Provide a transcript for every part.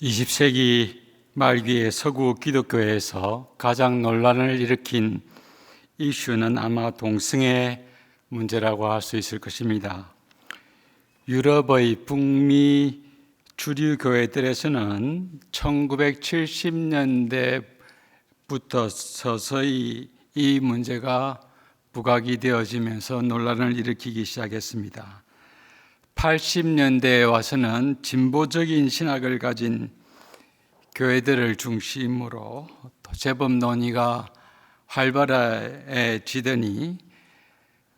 20세기 말기의 서구 기독교에서 가장 논란을 일으킨 이슈는 아마 동성애 문제라고 할 수 있을 것입니다. 유럽의 북미 주류 교회들에서는 1970년대부터 서서히 이 문제가 부각이 되어지면서 논란을 일으키기 시작했습니다. 80년대에 와서는 진보적인 신학을 가진 교회들을 중심으로 제법 논의가 활발해지더니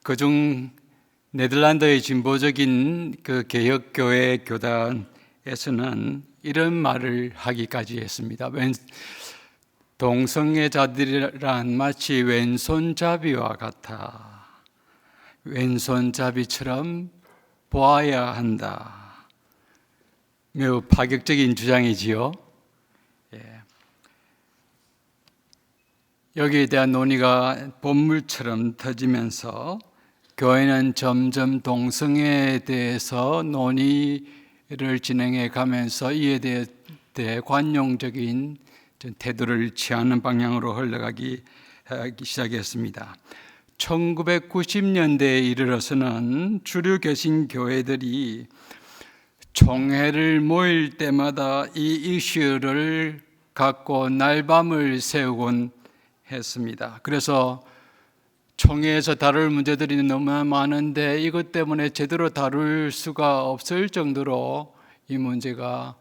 그중 네덜란드의 진보적인 그 개혁교회 교단에서는 이런 말을 하기까지 했습니다. 동성애자들이란 마치 왼손잡이와 같아. 왼손잡이처럼 보아야 한다. 매우 파격적인 주장이지요. 여기에 대한 논의가 본물처럼 터지면서 교회는 점점 동성애에 대해서 논의를 진행해 가면서 이에 대해 관용적인 태도를 취하는 방향으로 흘러가기 시작했습니다. 1990년대에 이르러서는 주류 개신 교회들이 총회를 모일 때마다 이 이슈를 갖고 날밤을 새우곤 했습니다. 그래서 총회에서 다룰 문제들이 너무 많은데 이것 때문에 제대로 다룰 수가 없을 정도로 이 문제가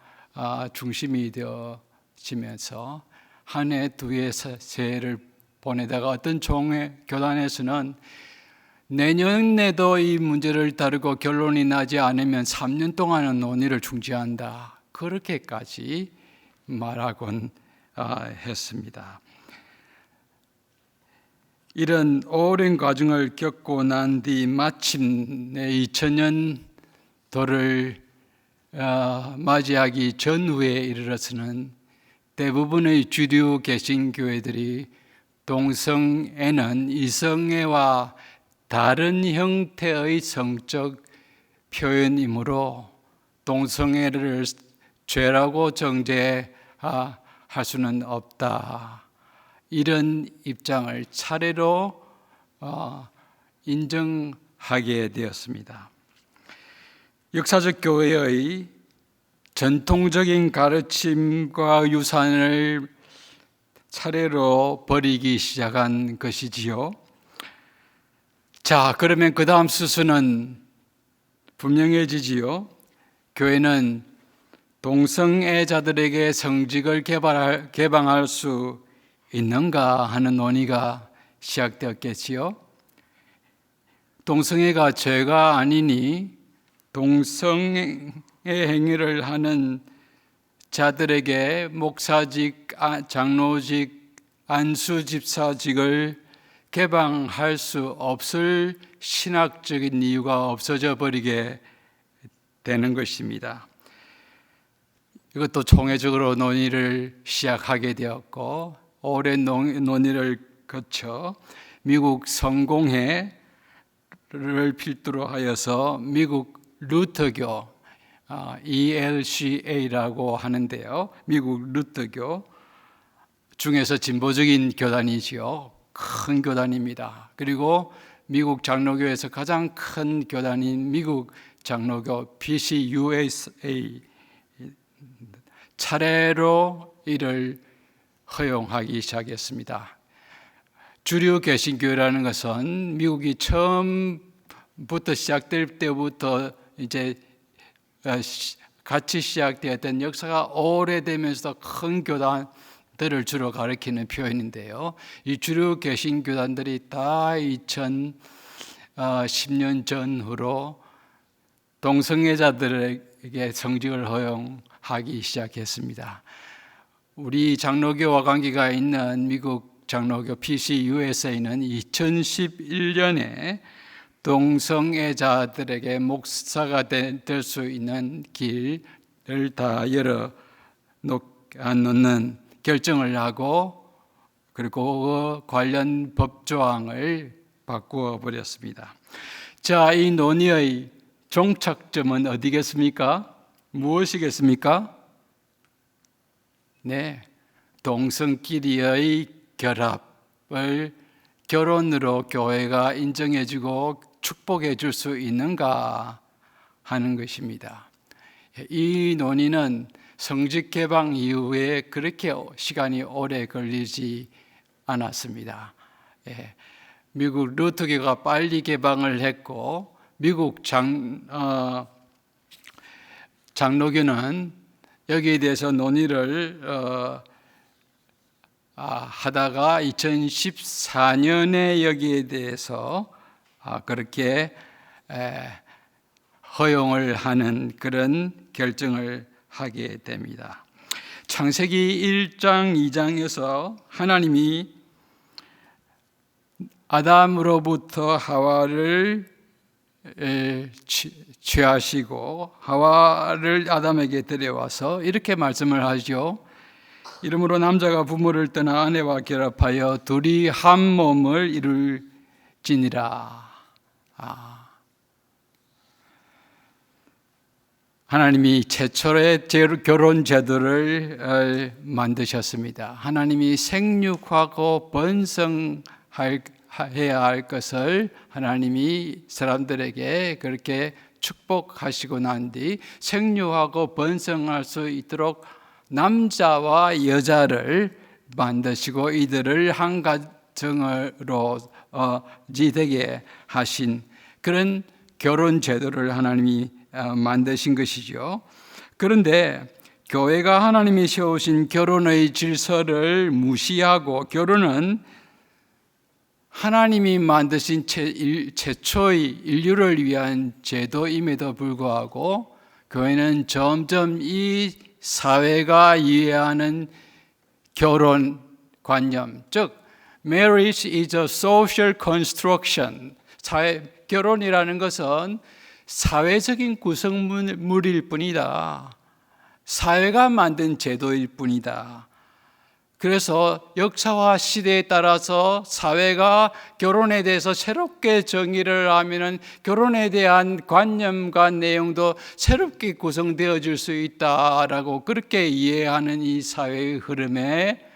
중심이 되어지면서 한 해, 두 해, 세 해를 보내다가 어떤 총회 교단에서는 내년에도 이 문제를 다루고 결론이 나지 않으면 3년 동안은 논의를 중지한다. 그렇게까지 말하곤 했습니다. 이런 오랜 과정을 겪고 난 뒤 마침내 2000년도를 맞이하기 전후에 이르러서는 대부분의 주류 개신교회들이 동성애는 이성애와 다른 형태의 성적 표현이므로 동성애를 죄라고 정죄할 수는 없다. 이런 입장을 차례로 인정하게 되었습니다. 역사적 교회의 전통적인 가르침과 유산을 차례로 버리기 시작한 것이지요. 자, 그러면 그 다음 수순은 분명해지지요. 교회는 동성애자들에게 성직을 개방할 수 있는가 하는 논의가 시작되었겠지요. 동성애가 죄가 아니니 동성애 행위를 하는 자들에게 목사직, 장로직, 안수집사직을 개방할 수 없을 신학적인 이유가 없어져 버리게 되는 것입니다. 이것도 총회적으로 논의를 시작하게 되었고 오랜 논의를 거쳐 미국 성공회를 필두로 하여서 미국 루터교 ELCA라고 하는데요. 미국 루터교 중에서 진보적인 교단이지요. 큰 교단입니다. 그리고 미국 장로교에서 가장 큰 교단인 미국 장로교 PCUSA 차례로 이를 허용하기 시작했습니다. 주류 개신교회라는 것은 미국이 처음부터 시작될 때부터 이제 같이 시작되었던 역사가 오래되면서 큰 교단들을 주로 가리키는 표현인데요. 이 주류 개신교단들이 다 2010년 전후로 동성애자들에게 성직을 허용하기 시작했습니다. 우리 장로교와 관계가 있는 미국 장로교 PCUSA는 2011년에 동성애자들에게 목사가 될 수 있는 길을 다 열어놓는 결정을 하고 그리고 관련 법조항을 바꾸어 버렸습니다. 자, 이 논의의 종착점은 어디겠습니까? 무엇이겠습니까? 네, 동성끼리의 결합을 결혼으로 교회가 인정해주고 축복해 줄 수 있는가 하는 것입니다. 이 논의는 성직 개방 이후에 그렇게 시간이 오래 걸리지 않았습니다. 미국 루터교가 빨리 개방을 했고 미국 장로교는 여기에 대해서 논의를 하다가 2014년에 여기에 대해서 그렇게 허용을 하는 그런 결정을 하게 됩니다. 창세기 1장, 2장에서 하나님이 아담으로부터 하와를 취하시고 하와를 아담에게 데려와서 이렇게 말씀을 하죠. 이러므로 남자가 부모를 떠나 아내와 결합하여 둘이 한 몸을 이룰지니라. 하나님이 최초의 결혼 제도를 만드셨습니다. 하나님이 생육하고 번성해야 할 것을 하나님이 사람들에게 그렇게 축복하시고 난 뒤 생육하고 번성할 수 있도록 남자와 여자를 만드시고 이들을 한 가정으로 되게 하신 그런 결혼 제도를 하나님이 만드신 것이죠. 그런데 교회가 하나님이 세우신 결혼의 질서를 무시하고 결혼은 하나님이 만드신 최초의 인류를 위한 제도임에도 불구하고 교회는 점점 이 사회가 이해하는 결혼 관념, 즉 marriage is a social construction, 결혼이라는 것은 사회적인 구성물일 뿐이다. 사회가 만든 제도일 뿐이다. 그래서 역사와 시대에 따라서 사회가 결혼에 대해서 새롭게 정의를 하면은 결혼에 대한 관념과 내용도 새롭게 구성되어질 수 있다라고 그렇게 이해하는 이 사회의 흐름에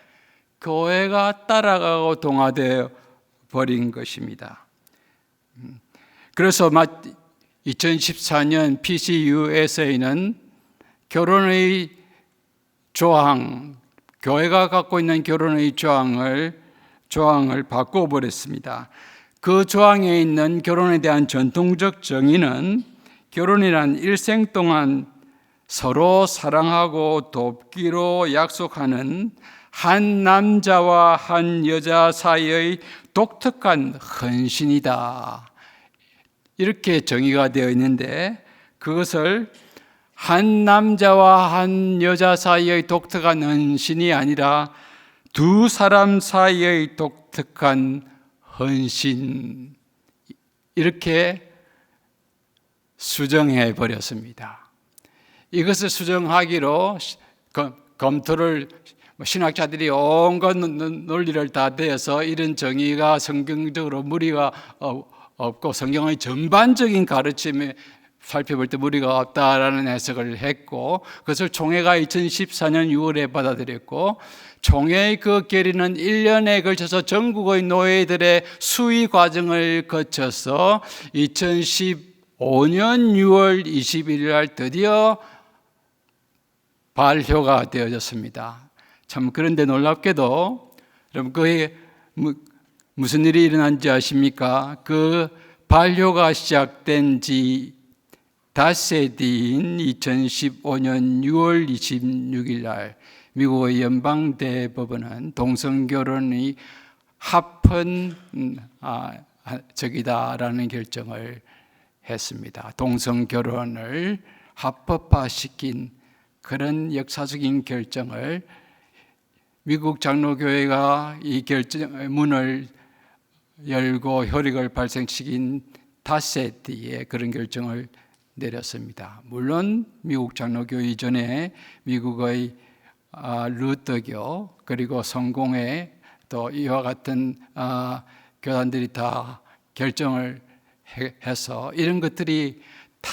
교회가 따라가고 동화되어 버린 것입니다. 그래서 2014년 PCUSA는 결혼의 조항, 교회가 갖고 있는 결혼의 조항을 바꿔버렸습니다. 그 조항에 있는 결혼에 대한 전통적 정의는 결혼이란 일생 동안 서로 사랑하고 돕기로 약속하는 한 남자와 한 여자 사이의 독특한 헌신이다. 이렇게 정의가 되어 있는데 그것을 한 남자와 한 여자 사이의 독특한 헌신이 아니라 두 사람 사이의 독특한 헌신, 이렇게 수정해 버렸습니다. 이것을 수정하기로 검토를 신학자들이 온갖 논리를 다 대어서 이런 정의가 성경적으로 무리가 없고 성경의 전반적인 가르침에 살펴볼 때 무리가 없다라는 해석을 했고 그것을 총회가 2014년 6월에 받아들였고 총회의 그 결의는 1년에 걸쳐서 전국의 노예들의 수의 과정을 거쳐서 2015년 6월 21일 날 드디어 발효가 되어졌습니다. 참 그런데 놀랍게도 여러분 그게 무슨 일이 일어난지 아십니까? 그 발효가 시작된 지 닷새 뒤인 2015년 6월 26일 날 미국의 연방대법원은 동성결혼이 합헌 적이다라는 결정을 했습니다. 동성결혼을 합법화시킨 그런 역사적인 결정을 미국 장로교회가 이 결정 문을 열고 효력을 발생시킨 닷새 뒤에 그런 결정을 내렸습니다. 물론 미국 장로교 이전에 미국의 루터교 그리고 성공회 또 이와 같은 교단들이 다 결정을 해서 이런 것들이 다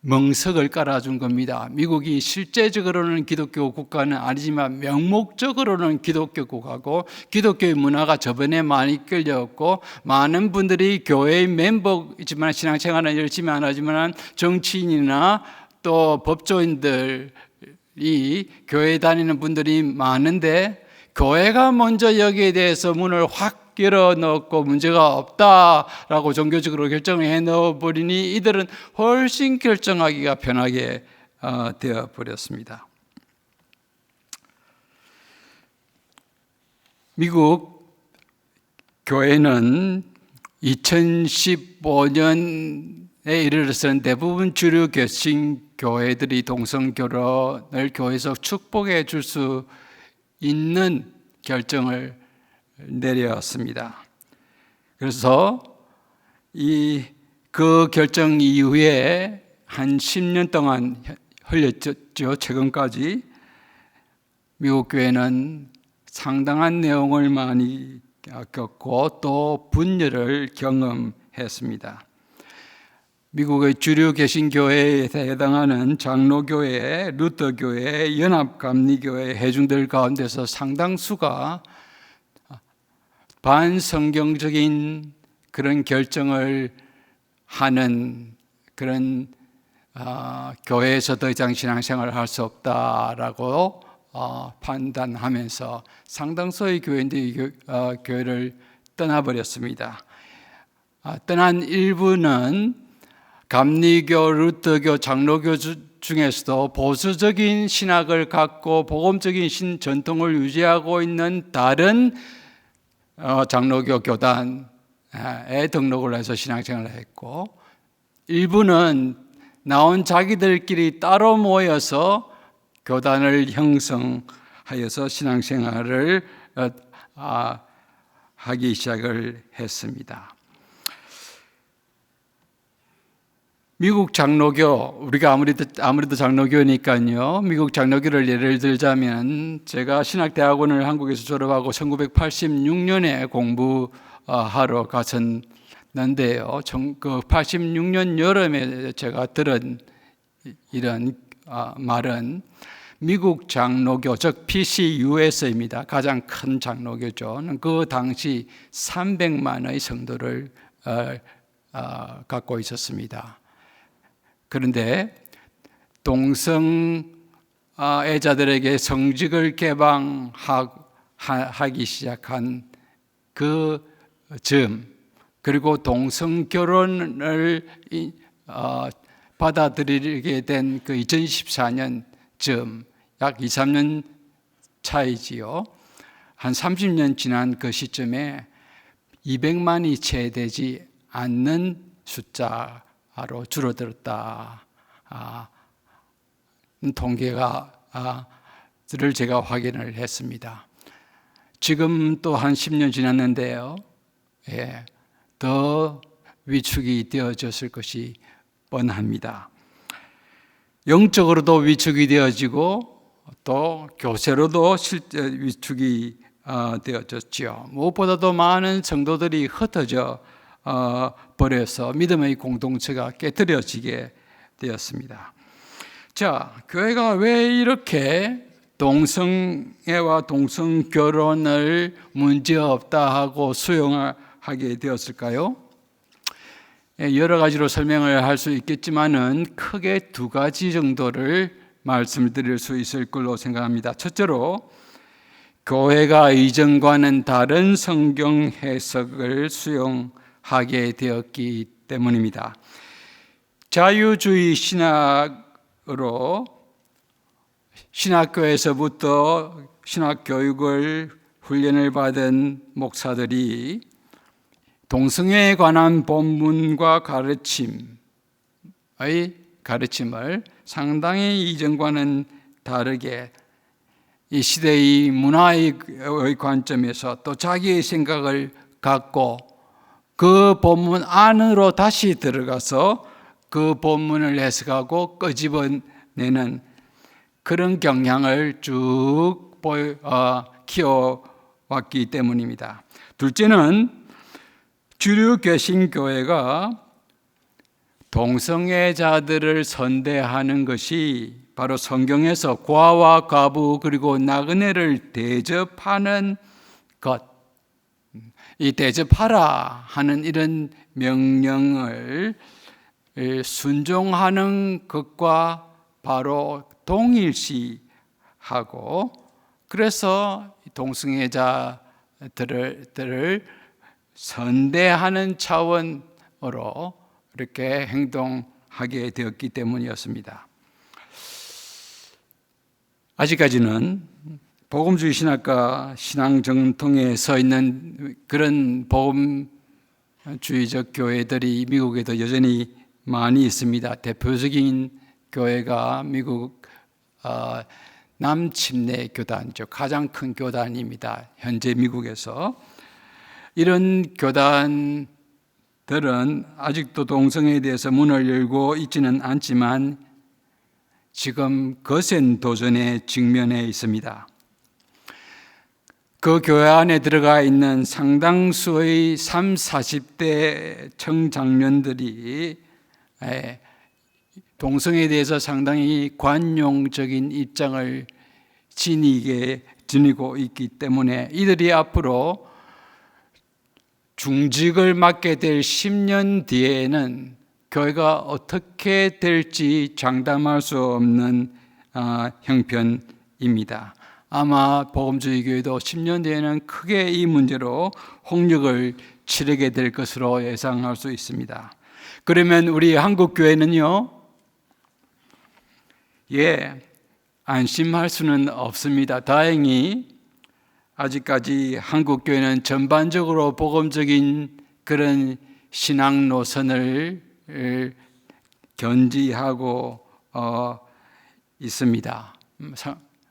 멍석을 깔아준 겁니다. 미국이 실제적으로는 기독교 국가는 아니지만 명목적으로는 기독교 국가고 기독교의 문화가 저번에 많이 끌려왔고 많은 분들이 교회의 멤버이지만 신앙생활은 열심히 안 하지만 정치인이나 또 법조인들이 교회 다니는 분들이 많은데 교회가 먼저 여기에 대해서 문을 확 열어놓고 문제가 없다라고 종교적으로 결정을 해놓아버리니 이들은 훨씬 결정하기가 편하게 되어버렸습니다. 미국 교회는 2015년에 이르러서는 대부분 주류 개신 교회들이 동성결혼을 교회에서 축복해 줄 수 있는 결정을 내려왔습니다. 그래서 그 결정 이후에 한 10년 동안 흘렸죠. 최근까지 미국 교회는 상당한 내용을 많이 겪고 또 분열을 경험했습니다. 미국의 주류 개신교회에 해당하는 장로교회, 루터교회, 연합감리교회 회중들 가운데서 상당수가 반성경적인 그런 결정을 하는 그런 교회에서 더 이상 신앙생활을 할 수 없다라고 판단하면서 상당수의 교인들이 교회를 떠나버렸습니다. 떠난 일부는 감리교, 루터교, 장로교 중에서도 보수적인 신학을 갖고 복음적인 전통을 유지하고 있는 다른 장로교 교단에 등록을 해서 신앙생활을 했고, 일부는 나온 자기들끼리 따로 모여서 교단을 형성하여서 신앙생활을 하기 시작을 했습니다. 미국 장로교, 우리가 아무래도 장로교니까요. 미국 장로교를 예를 들자면 제가 신학대학원을 한국에서 졸업하고 1986년에 공부하러 갔었는데요. 그 86년 여름에 제가 들은 이런 말은 미국 장로교, 즉 PCUS입니다. 가장 큰 장로교죠. 그 당시 300만의 성도를 갖고 있었습니다. 그런데 동성애자들에게 성직을 개방하기 시작한 그 점, 그리고 동성결혼을 받아들이게 된 그 2014년 점, 약 2, 3년 차이지요. 한 30년 지난 그 시점에 200만이 채 되지 않는 숫자 로 줄어들었다. 통계가 를 제가 확인을 했습니다. 지금 또 한 10년 지났는데요. 더 위축이 되어졌을 것이 뻔합니다. 영적으로도 위축이 되어지고 또 교세로도 위축이 되어졌죠. 무엇보다도 많은 성도들이 흩어져 버려서 믿음의 공동체가 깨트려지게 되었습니다. 자, 교회가 왜 이렇게 동성애와 동성결혼을 문제없다 하고 수용하게 되었을까요? 여러 가지로 설명을 할 수 있겠지만은 크게 두 가지 정도를 말씀드릴 수 있을 걸로 생각합니다. 첫째로 교회가 이전과는 다른 성경 해석을 수용하게 되었기 때문입니다. 자유주의 신학으로 신학교에서부터 신학교육을 훈련을 받은 목사들이 동성애에 관한 본문과 가르침을 상당히 이전과는 다르게 이 시대의 문화의 관점에서 또 자기의 생각을 갖고 그 본문 안으로 다시 들어가서 그 본문을 해석하고 끄집어내는 그런 경향을 쭉 키워왔기 때문입니다. 둘째는 주류 개신교회가 동성애자들을 선대하는 것이 바로 성경에서 과와 과부 그리고 나그네를 대접하는 것, 이 대접하라 하는 이런 명령을 순종하는 것과 바로 동일시하고, 그래서 동성애자들을 선대하는 차원으로 이렇게 행동하게 되었기 때문이었습니다. 아직까지는 복음주의 신학과 신앙 정통에 서 있는 그런 복음주의적 교회들이 미국에도 여전히 많이 있습니다. 대표적인 교회가 미국 남침내 교단이죠. 가장 큰 교단입니다. 현재 미국에서. 이런 교단들은 아직도 동성애에 대해서 문을 열고 있지는 않지만 지금 거센 도전에 직면해 있습니다. 그 교회 안에 들어가 있는 상당수의 30, 40대 청장년들이 동성애에 대해서 상당히 관용적인 입장을 지니고 있기 때문에 이들이 앞으로 중직을 맡게 될 10년 뒤에는 교회가 어떻게 될지 장담할 수 없는 형편입니다. 아마 복음주의 교회도 10년 뒤에는 크게 이 문제로 홍역을 치르게 될 것으로 예상할 수 있습니다. 그러면 우리 한국 교회는요? 안심할 수는 없습니다. 다행히 아직까지 한국 교회는 전반적으로 복음적인 그런 신앙 노선을 견지하고 있습니다.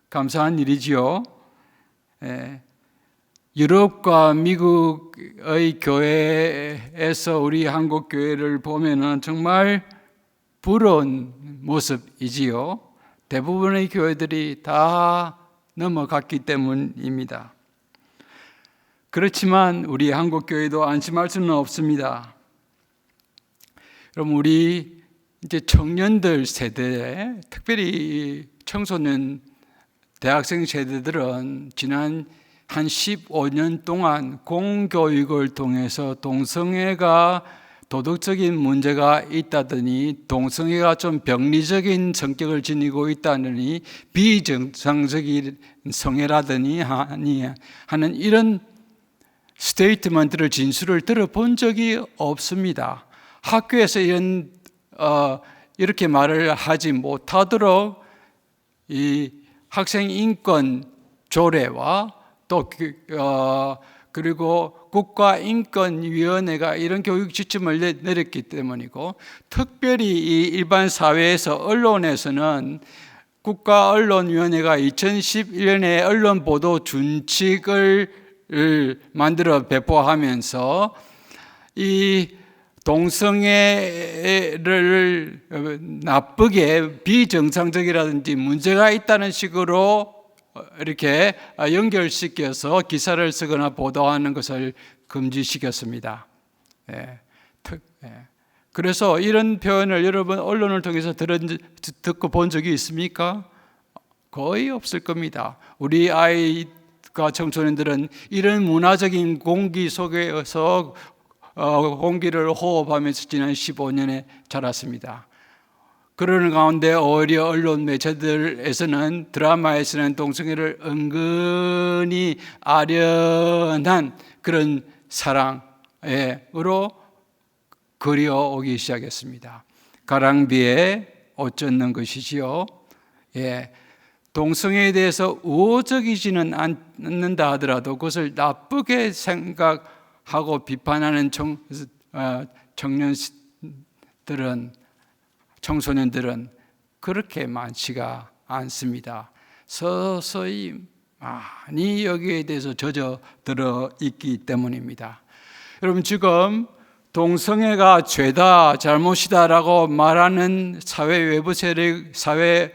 감사한 일이지요. 유럽과 미국의 교회에서 우리 한국 교회를 보면은 정말 부러운 모습이지요. 대부분의 교회들이 다 넘어갔기 때문입니다. 그렇지만 우리 한국 교회도 안심할 수는 없습니다. 그럼 우리 이제 청년들 세대, 특별히 청소년 대학생 세대들은 지난 한 15년 동안 공교육을 통해서 동성애가 도덕적인 문제가 있다더니 동성애가 좀 병리적인 성격을 지니고 있다더니 비정상적인 성애라더니 하는 이런 스테이트먼트를 진술을 들어본 적이 없습니다. 학교에서 이렇게 말을 하지 못하도록 이 학생 인권 조례와 또 그리고 국가인권위원회가 이런 교육 지침을 내렸기 때문이고, 특별히 이 일반 사회에서 언론에서는 국가언론위원회가 2011년에 언론보도 준칙을 만들어 배포하면서 이 동성애를 나쁘게 비정상적이라든지 문제가 있다는 식으로 이렇게 연결시켜서 기사를 쓰거나 보도하는 것을 금지시켰습니다. 그래서 이런 표현을 여러분 언론을 통해서 듣고 본 적이 있습니까? 거의 없을 겁니다. 우리 아이가 청소년들은 이런 문화적인 공기 속에서 공기를 호흡하면서 지난 15년에 자랐습니다. 그러는 가운데 오히려 언론 매체들에서는 드라마에서는 동성애를 은근히 아련한 그런 사랑으로 그려오기 시작했습니다. 가랑비에 옷 젖는 것이지요. 동성애에 대해서 우호적이지는 않는다 하더라도 그것을 나쁘게 생각하고 비판하는 청소년들은 그렇게 많지가 않습니다. 서서히 많이 여기에 대해서 젖어들어 있기 때문입니다. 여러분, 지금 동성애가 죄다 잘못이다라고 말하는 사회 외부 세력, 사회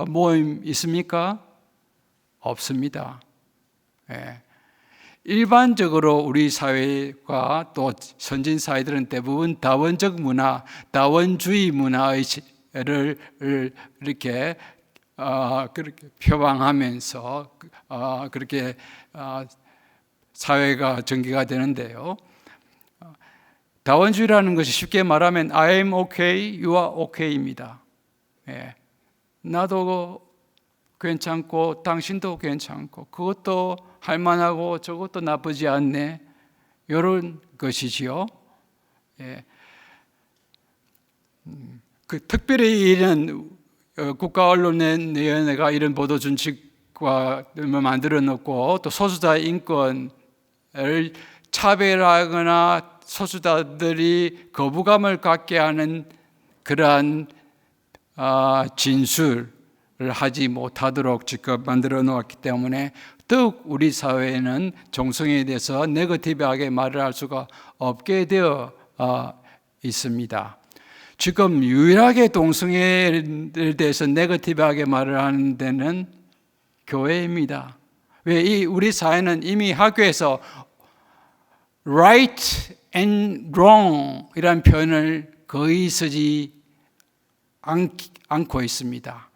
모임 있습니까? 없습니다. 일반적으로 우리 사회가 또 선진 사회들은 대부분 다원적 문화, 다원주의 문화를 이렇게 그렇게 표방하면서 그렇게 사회가 전개가 되는데요. 다원주의라는 것이 쉽게 말하면 I am okay, you are okay입니다. 예. 나도 괜찮고 당신도 괜찮고 그것도 할만하고 저것도 나쁘지 않네, 이런 것이지요. 예. 특별히 이런 국가언론위원회가 이런 보도 준칙과 만들어 놓고 또 소수자 인권을 차별하거나 소수자들이 거부감을 갖게 하는 그러한 진술을 하지 못하도록 지금 만들어 놓았기 때문에 더욱 우리 사회에는 동성애에 대해서 네거티브하게 말을 할 수가 없게 되어 있습니다. 지금 유일하게 동성애에 대해서 네거티브하게 말을 하는 데는 교회입니다. 왜 우리 사회는 이미 학교에서 right and wrong 이라는 표현을 거의 쓰지 않고 있습니다.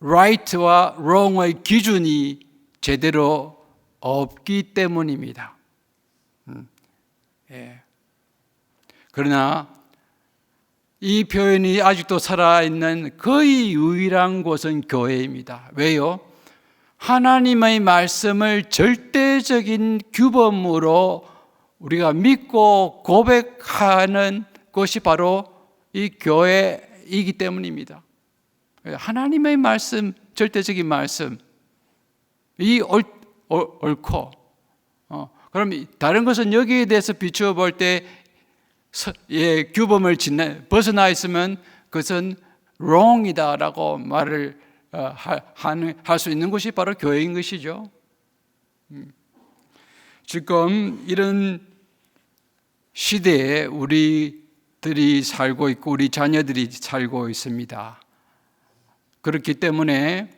right와 wrong의 기준이 제대로 없기 때문입니다. 예. 그러나 이 표현이 아직도 살아있는 거의 유일한 곳은 교회입니다. 왜요? 하나님의 말씀을 절대적인 규범으로 우리가 믿고 고백하는 것이 바로 이 교회이기 때문입니다. 하나님의 말씀, 절대적인 말씀, 이 옳고, 그럼 다른 것은 여기에 대해서 비추어 볼 때 규범을 벗어나 있으면 그것은 wrong이다라고 말을 할 수 있는 것이 바로 교회인 것이죠. 지금 이런 시대에 우리들이 살고 있고 우리 자녀들이 살고 있습니다. 그렇기 때문에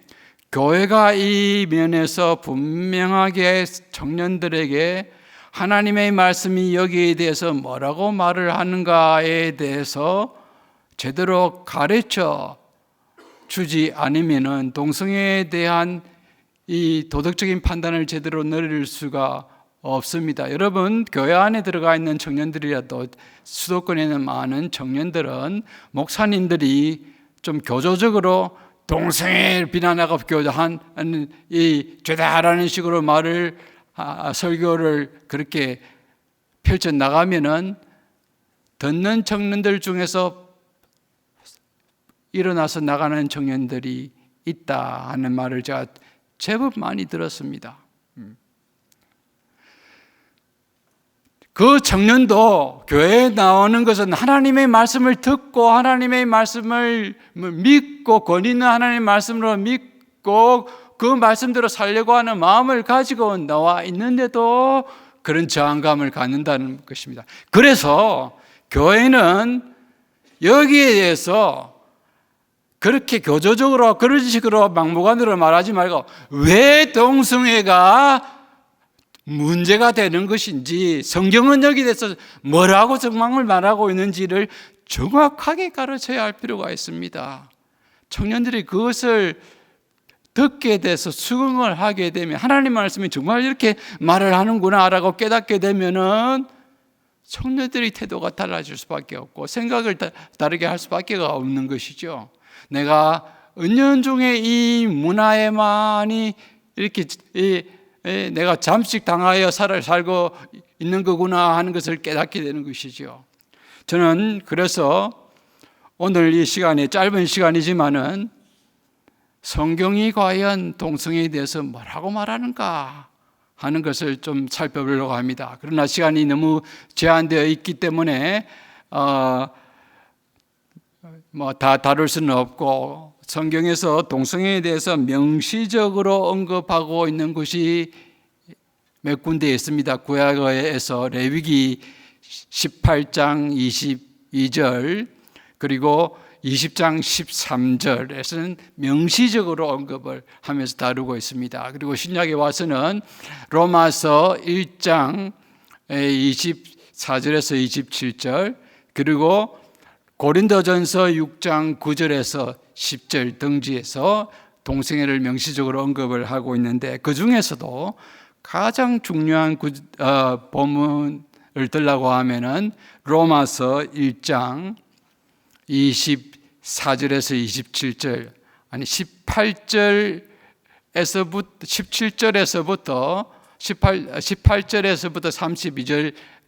교회가 이 면에서 분명하게 청년들에게 하나님의 말씀이 여기에 대해서 뭐라고 말을 하는가에 대해서 제대로 가르쳐 주지 않으면은 동성애에 대한 이 도덕적인 판단을 제대로 내릴 수가 없습니다. 여러분, 교회 안에 들어가 있는 청년들이라도 수도권에 있는 많은 청년들은 목사님들이 좀 교조적으로 동성애를 비난하고 교조한 이 죄다라는 식으로 말을 설교를 그렇게 펼쳐 나가면은 듣는 청년들 중에서 일어나서 나가는 청년들이 있다 하는 말을 제가 제법 많이 들었습니다. 그 청년도 교회에 나오는 것은 하나님의 말씀을 듣고 하나님의 말씀을 믿고 권위 있는 하나님의 말씀으로 믿고 그 말씀대로 살려고 하는 마음을 가지고 나와 있는데도 그런 저항감을 갖는다는 것입니다. 그래서 교회는 여기에 대해서 그렇게 교조적으로 그런 식으로 막무가내로 말하지 말고 왜 동성애가 문제가 되는 것인지, 성경은 여기에 대해서 뭐라고 정말 말하고 있는지를 정확하게 가르쳐야 할 필요가 있습니다. 청년들이 그것을 듣게 돼서 수긍을 하게 되면 하나님 말씀이 정말 이렇게 말을 하는구나라고 깨닫게 되면은 청년들의 태도가 달라질 수밖에 없고 생각을 다르게 할 수밖에 없는 것이죠. 내가 은연중에 이 문화에만이 이렇게 내가 잠식 당하여 살고 있는 거구나 하는 것을 깨닫게 되는 것이죠. 저는 그래서 오늘 이 시간에 짧은 시간이지만은 성경이 과연 동성애에 대해서 뭐라고 말하는가 하는 것을 좀 살펴보려고 합니다. 그러나 시간이 너무 제한되어 있기 때문에 다 다룰 수는 없고 성경에서 동성애에 대해서 명시적으로 언급하고 있는 것이 몇 군데 있습니다. 구약에서 레위기 18장 22절 그리고 20장 13절에서는 명시적으로 언급을 하면서 다루고 있습니다. 그리고 신약에 와서는 로마서 1장 24절에서 27절, 그리고 고린도전서 6장 9절에서 10절 등지에서 동성애를 명시적으로 언급을 하고 있는데, 그 중에서도 가장 중요한 본문을 들라고 하면은 로마서 1장 24절에서 27절, 아니 17절에서부터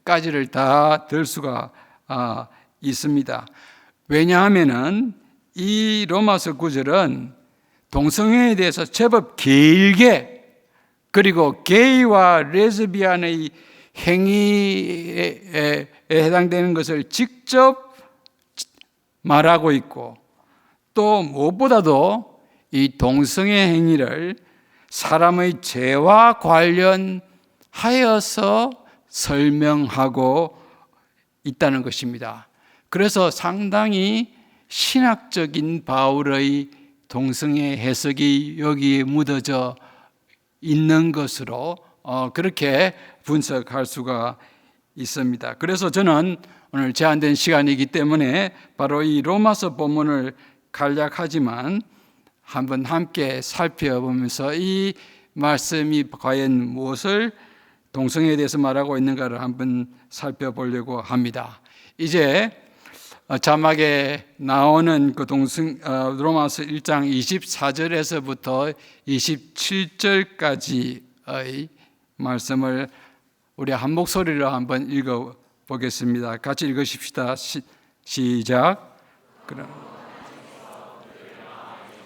32절까지를 다 들 수가 있습니다. 왜냐하면은 이 로마서 9절은 동성애에 대해서 제법 길게, 그리고 게이와 레즈비안의 행위에 해당되는 것을 직접 말하고 있고, 또 무엇보다도 이 동성애 행위를 사람의 죄와 관련하여서 설명하고 있다는 것입니다. 그래서 상당히 신학적인 바울의 동성애 해석이 여기에 묻어져 있는 것으로 그렇게 분석할 수가 있습니다. 그래서 저는 오늘 제한된 시간이기 때문에 바로 이 로마서 본문을 간략하지만 한번 함께 살펴보면서 이 말씀이 과연 무엇을 동성애에 대해서 말하고 있는가를 한번 살펴보려고 합니다. 이제 자막에 나오는 그 로마서 1장 24절에서부터 27절까지의 말씀을 우리 한 목소리로 한번 읽어보겠습니다. 같이 읽으십시다. 시작. 그럼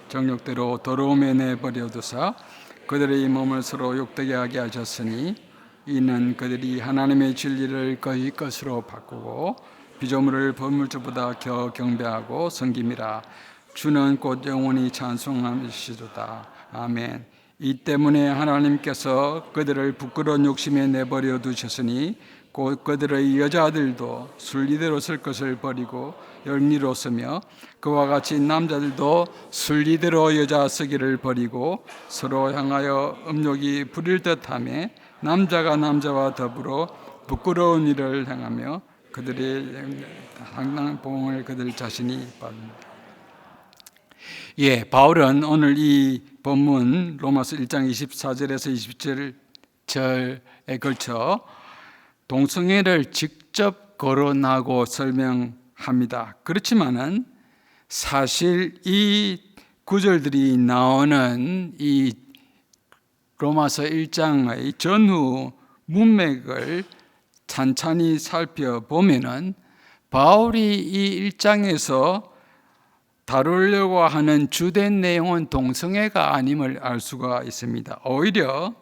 정욕대로 더러움에 내버려두사 그들의 몸을 서로 욕되게 하게 하셨으니, 이는 그들이 하나님의 진리를 거의 것으로 바꾸고 피조물을 범물주보다 겨 경배하고 섬김이라. 주는 곧 영원히 찬송하시도다. 아멘. 이 때문에 하나님께서 그들을 부끄러운 욕심에 내버려 두셨으니 곧 그들의 여자들도 순리대로 쓸 것을 버리고 열리로 쓰며, 그와 같이 남자들도 순리대로 여자 쓰기를 버리고 서로 향하여 음욕이 부릴 듯하며 남자가 남자와 더불어 부끄러운 일을 행하며 그들의 상당한 보응을 그들 자신이 받습니다. 바울은 이 본문 로마서 1장 24절에서 27절에 걸쳐 동성애를 직접 거론하고 설명합니다. 그렇지만은 사실 이 구절들이 나오는 이 로마서 1장의 전후 문맥을 찬찬히 살펴보면은 바울이 이 1장에서 다루려고 하는 주된 내용은 동성애가 아님을 알 수가 있습니다. 오히려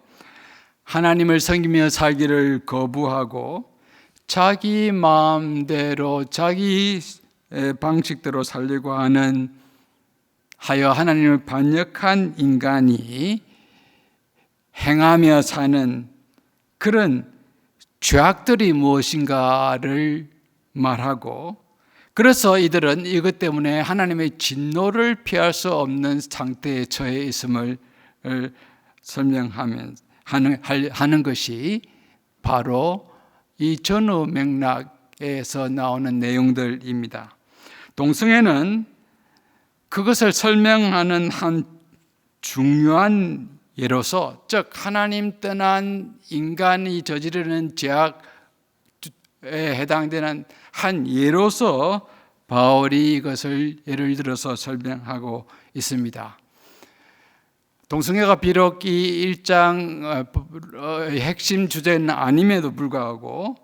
하나님을 섬기며 살기를 거부하고 자기 마음대로 자기 방식대로 살려고 하여 하나님을 반역한 인간이 행하며 사는 그런 죄악들이 무엇인가를 말하고, 그래서 이들은 이것 때문에 하나님의 진노를 피할 수 없는 상태에 처해 있음을 설명하는 것이 바로 이 전후 맥락에서 나오는 내용들입니다. 동성애는 그것을 설명하는 한 중요한 예로서, 즉 하나님 떠난 인간이 저지르는 죄악에 해당되는 한 예로서 바울이 이것을 예를 들어서 설명하고 있습니다. 동성애가 비록 이 1장의 핵심 주제는 아님에도 불구하고,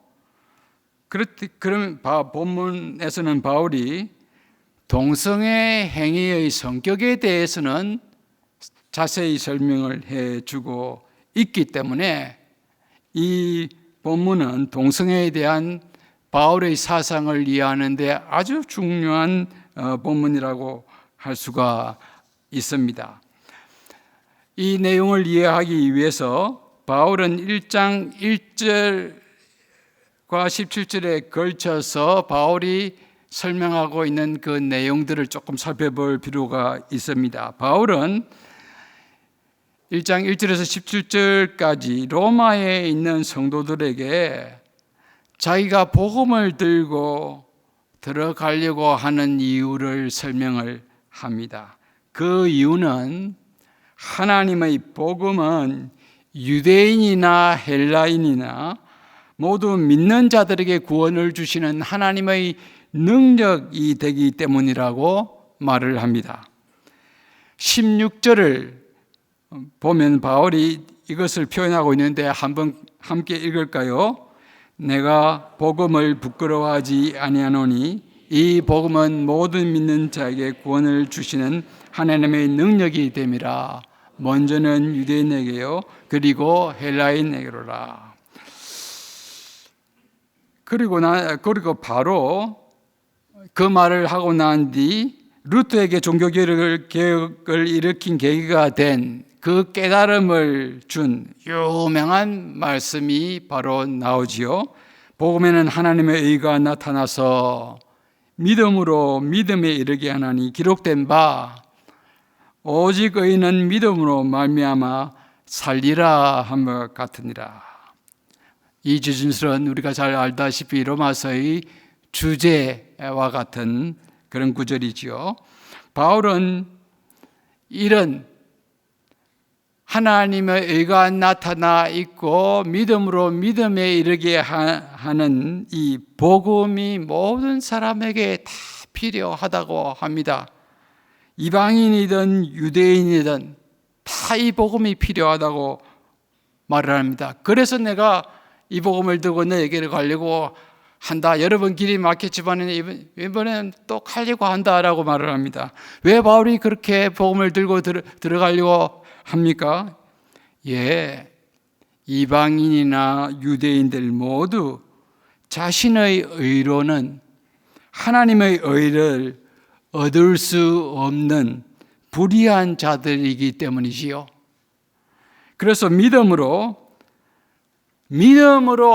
그런 본문에서는 바울이 동성애 행위의 성격에 대해서는 자세히 설명을 해주고 있기 때문에 이 본문은 동성애에 대한 바울의 사상을 이해하는 데 아주 중요한 본문이라고 할 수가 있습니다. 이 내용을 이해하기 위해서 바울은 1장 1절과 17절에 걸쳐서 바울이 설명하고 있는 그 내용들을 조금 살펴볼 필요가 있습니다. 바울은 1장 1절에서 17절까지 로마에 있는 성도들에게 자기가 복음을 들고 들어가려고 하는 이유를 설명을 합니다. 그 이유는 하나님의 복음은 유대인이나 헬라인이나 모두 믿는 자들에게 구원을 주시는 하나님의 능력이 되기 때문이라고 말을 합니다. 16절을 보면 바울이 이것을 표현하고 있는데 한번 함께 읽을까요? 내가 복음을 부끄러워하지 아니하노니 이 복음은 모든 믿는 자에게 구원을 주시는 하나님의 능력이 됨이라. 먼저는 유대인에게요, 그리고 헬라인에게로라. 그리고 바로 그 말을 하고 난 뒤 루터에게 종교개혁을 일으킨 계기가 된 그 깨달음을 준 유명한 말씀이 바로 나오지요. 복음에는 하나님의 의가 나타나서 믿음으로 믿음에 이르게 하나니 기록된 바 오직 의인은 믿음으로 말미암아 살리라 한 것 같으니라. 이 지진설은 우리가 잘 알다시피 로마서의 주제와 같은 그런 구절이지요. 바울은 이런 하나님의 의가 나타나 있고 믿음으로 믿음에 이르게 하는 이 복음이 모든 사람에게 다 필요하다고 합니다. 이방인이든 유대인이든 다 이 복음이 필요하다고 말을 합니다. 그래서 내가 이 복음을 들고 너에게로 가려고 한다. 여러분 길이 막혔지만 이번에는 또 가려고 한다라고 말을 합니다. 왜 바울이 그렇게 복음을 들고 들어가려고 합니까? 예, 이방인이나 유대인들 모두 자신의 의로는 하나님의 의를 얻을 수 없는 불의한 자들이기 때문이지요. 그래서 믿음으로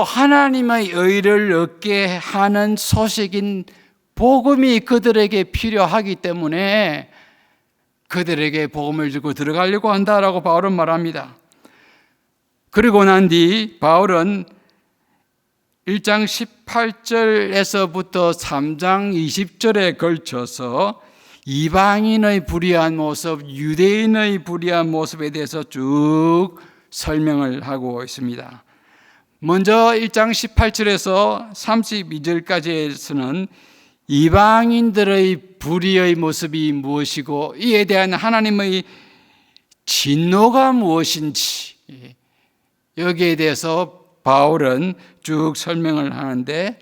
하나님의 의를 얻게 하는 소식인 복음이 그들에게 필요하기 때문에 그들에게 복음을 주고 들어가려고 한다라고 바울은 말합니다. 그리고 난 뒤 바울은 1장 18절에서부터 3장 20절에 걸쳐서 이방인의 불의한 모습, 유대인의 불의한 모습에 대해서 쭉 설명을 하고 있습니다. 먼저 1장 18절에서 32절까지에서는 이방인들의 불의의 모습이 무엇이고 이에 대한 하나님의 진노가 무엇인지 여기에 대해서 바울은 쭉 설명을 하는데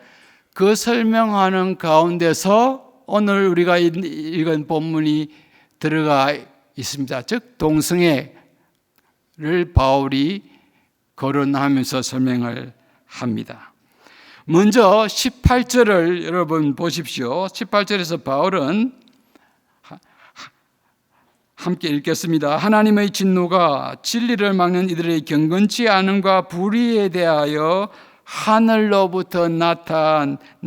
그 설명하는 가운데서 오늘 우리가 읽은 본문이 들어가 있습니다. 즉 동성애를 바울이 거론하면서 설명을 합니다. 먼저 18절을 여러분 보십시오. 18절에서 바울은 함께 읽겠습니다. 하나님의 진노가 진리를 막는 이들의 경건치 않음과 불의에 대하여 하늘로부터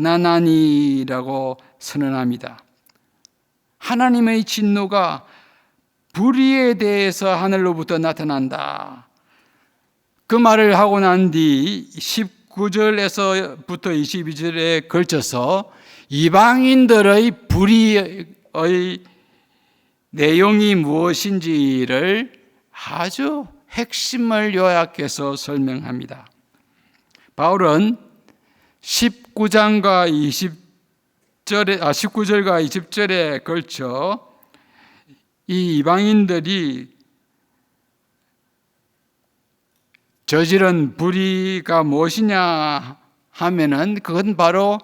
나타나니라고 선언합니다. 하나님의 진노가 불의에 대해서 하늘로부터 나타난다. 그 말을 하고 난 뒤 19절에서부터 22절에 걸쳐서 이방인들의 불의의 내용이 무엇인지를 아주 핵심을 요약해서 설명합니다. 바울은 19절과 20절에 걸쳐 이 이방인들이 저지른 불의가 무엇이냐 하면은 그건 바로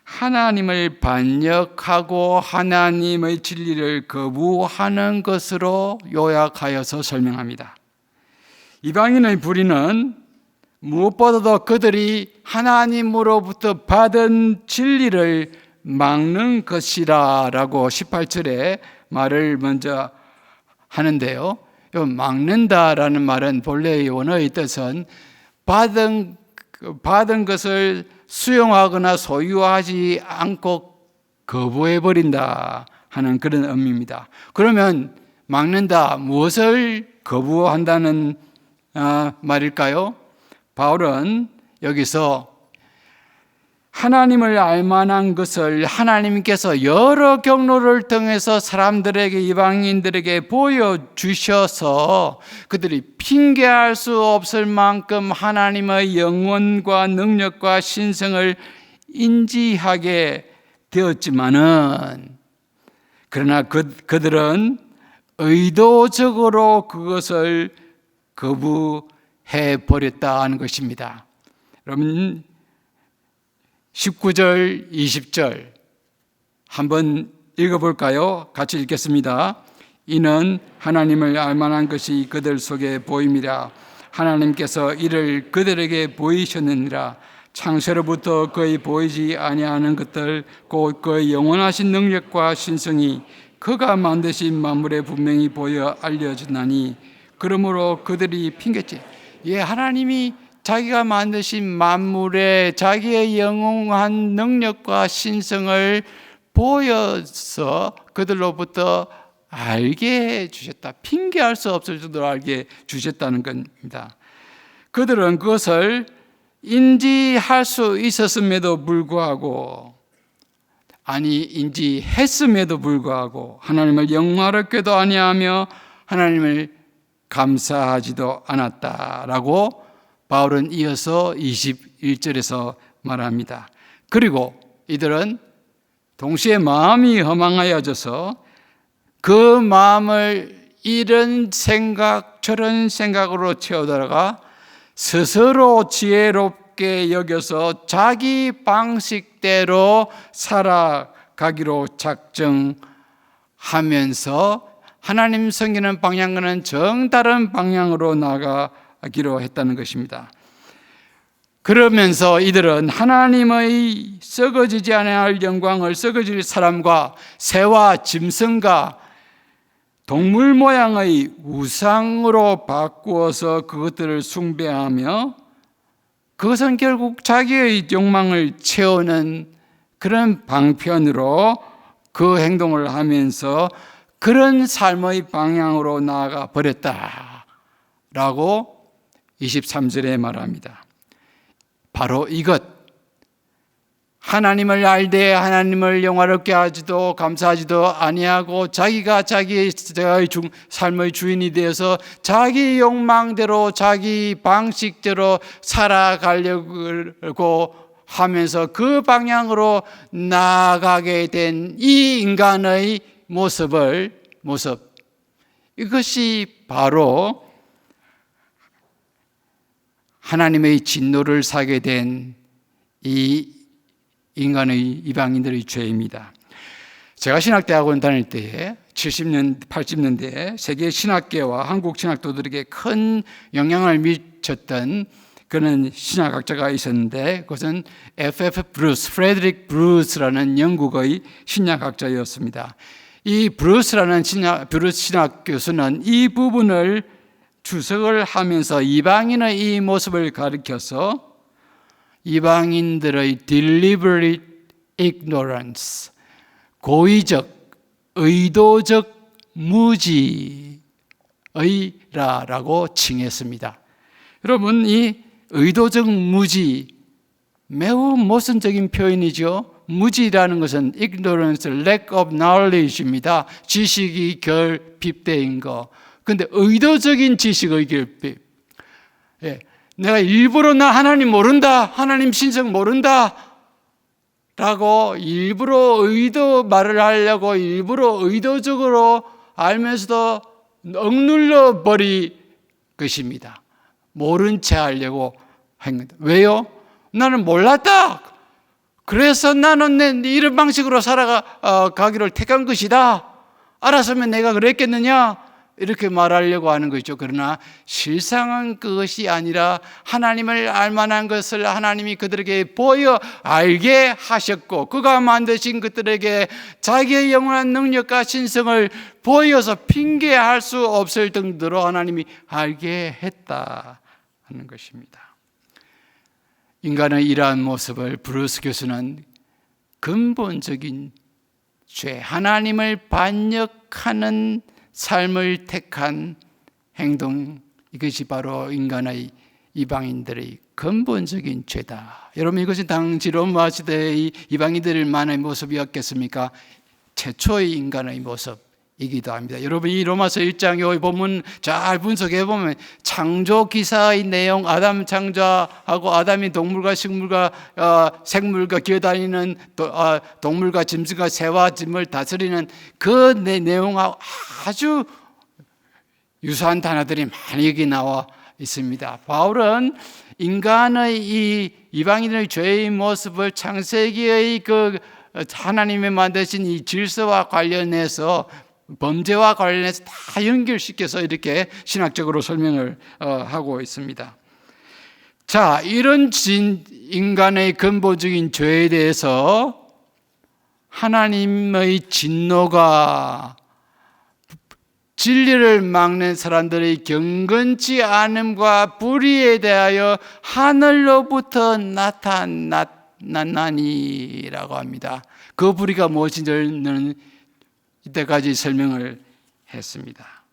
하나님을 반역하고 하나님의 진리를 거부하는 것으로 요약하여서 설명합니다. 이방인의 불의는 무엇보다도 그들이 하나님으로부터 받은 진리를 막는 것이라고 18절에 말을 먼저 하는데요. 막는다라는 말은 본래의 원어의 뜻은 받은 것을 수용하거나 소유하지 않고 거부해버린다 하는 그런 의미입니다. 그러면 막는다, 무엇을 거부한다는 말일까요? 바울은 여기서 하나님을 알만한 것을 하나님께서 여러 경로를 통해서 사람들에게, 이방인들에게 보여주셔서 그들이 핑계할 수 없을 만큼 하나님의 영원과 능력과 신성을 인지하게 되었지만은, 그러나 그들은 의도적으로 그것을 거부해 버렸다는 것입니다. 여러분 19절, 20절 한번 읽어볼까요? 같이 읽겠습니다. 이는 하나님을 알만한 것이 그들 속에 보임이라. 하나님께서 이를 그들에게 보이셨느니라. 창세로부터 거의 보이지 아니하는 것들, 곧 그의 영원하신 능력과 신성이 그가 만드신 만물에 분명히 보여 알려지나니, 그러므로 그들이 핑계치. 하나님이 자기가 만드신 만물에 자기의 영원한 능력과 신성을 보여서 그들로부터 알게 해주셨다. 핑계할 수 없을 정도로 알게 주셨다는 겁니다. 그들은 그것을 인지할 수 있었음에도 불구하고, 인지했음에도 불구하고 하나님을 영화롭게도 아니하며 하나님을 감사하지도 않았다라고 바울은 이어서 21절에서 말합니다. 그리고 이들은 동시에 마음이 허망하여져서 그 마음을 이런 생각 저런 생각으로 채우다가 스스로 지혜롭게 여겨서 자기 방식대로 살아가기로 작정하면서 하나님 섬기는 방향과는 정다른 방향으로 나가기로 했다는 것입니다. 그러면서 이들은 하나님의 썩어지지 않을 영광을 썩어질 사람과 새와 짐승과 동물 모양의 우상으로 바꾸어서 그것들을 숭배하며, 그것은 결국 자기의 욕망을 채우는 그런 방편으로 그 행동을 하면서 그런 삶의 방향으로 나아가 버렸다라고 23절에 말합니다. 바로 이것, 하나님을 알되 하나님을 영화롭게 하지도 감사하지도 아니하고 자기가 자기의 삶의 주인이 되어서 자기 욕망대로 자기 방식대로 살아가려고 하면서 그 방향으로 나아가게 된 이 인간의 모습, 이것이 바로 하나님의 진노를 사게 된 이 인간의, 이방인들의 죄입니다. 제가 신학대학원 다닐 때에 70년, 80년대에 세계 신학계와 한국 신학도들에게 큰 영향을 미쳤던 그런 신학학자가 있었는데, 그것은 F.F. 브루스, 프레드릭 브루스라는 영국의 신학학자였습니다. 이 브루스 신학 교수는 이 부분을 주석을 하면서 이방인의 이 모습을 가리켜서 이방인들의 deliberate ignorance, 고의적, 의도적 무지의라라고 칭했습니다. 여러분, 이 의도적 무지, 매우 모순적인 표현이죠. 무지라는 것은 ignorance, lack of knowledge입니다. 지식이 결핍된 거. 그런데 의도적인 지식의 결핍. 내가 일부러 나 하나님 모른다, 하나님 신성 모른다 라고 일부러 말을 하려고 일부러 의도적으로 알면서도 억눌러 버릴 것입니다. 모른 채 하려고 한 겁니다. 왜요? 나는 몰랐다. 그래서 나는 이런 방식으로 살아가기를 택한 것이다. 알았으면 내가 그랬겠느냐? 이렇게 말하려고 하는 거죠. 그러나 실상은 그것이 아니라 하나님을 알만한 것을 하나님이 그들에게 보여 알게 하셨고, 그가 만드신 것들에게 자기의 영원한 능력과 신성을 보여서 핑계할 수 없을 정도로 하나님이 알게 했다 하는 것입니다. 인간의 이러한 모습을 브루스 교수는 근본적인 죄, 하나님을 반역하는 삶을 택한 행동, 이것이 바로 인간의 이방인들의 근본적인 죄다. 여러분, 이것이 당시 로마 시대의 이방인들만의 모습이었겠습니까? 최초의 인간의 모습이기도 합니다. 여러분, 이 로마서 1장 이 본문 잘 분석해 보면 창조 기사의 내용, 아담 창조하고 아담이 동물과 식물과 생물과 기어다니는 동물과 짐승과 새와 짐을 다스리는 그 내용하고 아주 유사한 단어들이 많이 여기 나와 있습니다. 바울은 인간의 이 이방인의 죄의 모습을 창세기의 그 하나님이 만드신 이 질서와 관련해서, 범죄와 관련해서 다 연결시켜서 이렇게 신학적으로 설명을 하고 있습니다. 자, 이런 인간의 근본적인 죄에 대해서 하나님의 진노가 진리를 막는 사람들의 경건치 않음과 불의에 대하여 하늘로부터 나타나니라고 합니다. 그 불의가 무엇인지는 이때까지 설명을 했습니다.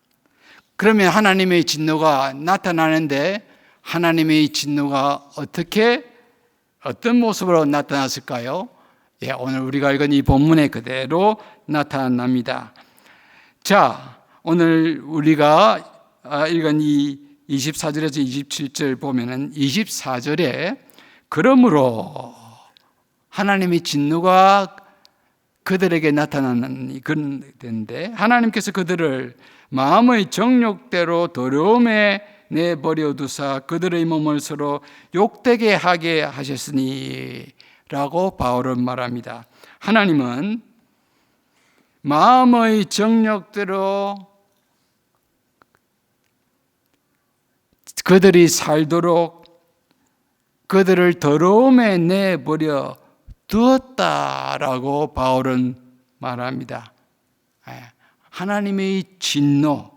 그러면 하나님의 진노가 나타나는데 하나님의 진노가 어떤 모습으로 나타났을까요? 예, 오늘 우리가 읽은 이 본문에 그대로 나타납니다. 자, 오늘 우리가 읽은 이 24절에서 27절 보면은 24절에 그러므로 하나님의 진노가 그들에게 나타나는 그런데 하나님께서 그들을 마음의 정욕대로 더러움에 내버려 두사 그들의 몸을 서로 욕되게 하게 하셨으니 라고 바울은 말합니다. 하나님은 마음의 정욕대로 그들이 살도록 그들을 더러움에 내버려 두었다라고 바울은 말합니다. 하나님의 진노란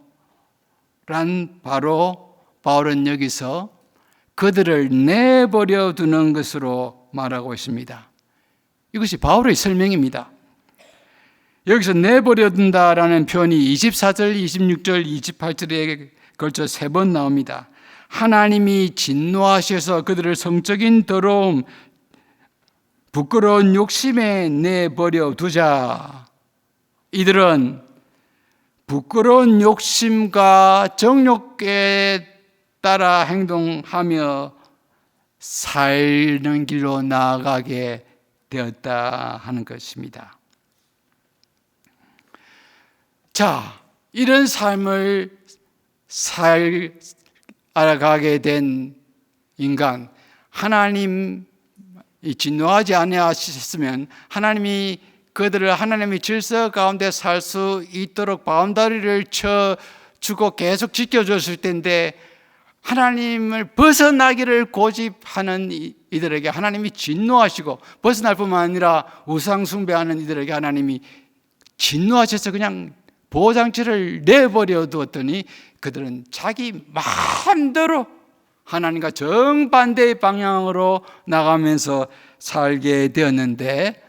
바로 바울은 여기서 그들을 내버려 두는 것으로 말하고 있습니다. 이것이 바울의 설명입니다. 여기서 내버려 둔다라는 표현이 24절, 26절, 28절에 걸쳐 3번 나옵니다. 하나님이 진노하셔서 그들을 성적인 더러움, 부끄러운 욕심에 내버려 두자. 이들은 부끄러운 욕심과 정욕에 따라 행동하며 살는 길로 나아가게 되었다 하는 것입니다. 자, 이런 삶을 살아가게 된 인간, 하나님이 진노하지 아니하셨으면 하나님이 그들을 하나님의 질서 가운데 살 수 있도록 바운더리를 쳐주고 계속 지켜줬을 텐데 하나님을 벗어나기를 고집하는 이들에게 하나님이 진노하시고, 벗어날 뿐만 아니라 우상 숭배하는 이들에게 하나님이 진노하셔서 그냥 보호장치를 내버려 두었더니 그들은 자기 마음대로 하나님과 정반대의 방향으로 나가면서 살게 되었는데,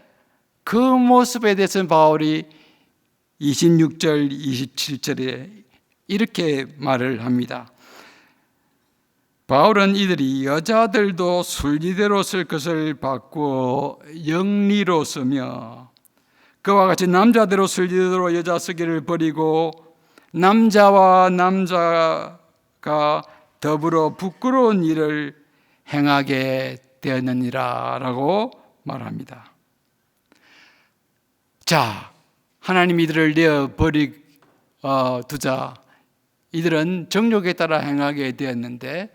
그 모습에 대해서는 바울이 26절, 27절에 이렇게 말을 합니다. 바울은 이들이 여자들도 순리대로 쓸 것을 바꾸어 영리로 쓰며 그와 같이 남자대로 순리대로 여자 쓰기를 버리고 남자와 남자가 더불어 부끄러운 일을 행하게 되었느니라 라고 말합니다. 자, 하나님이 이들을 내어버리 두자. 이들은 정욕에 따라 행하게 되었는데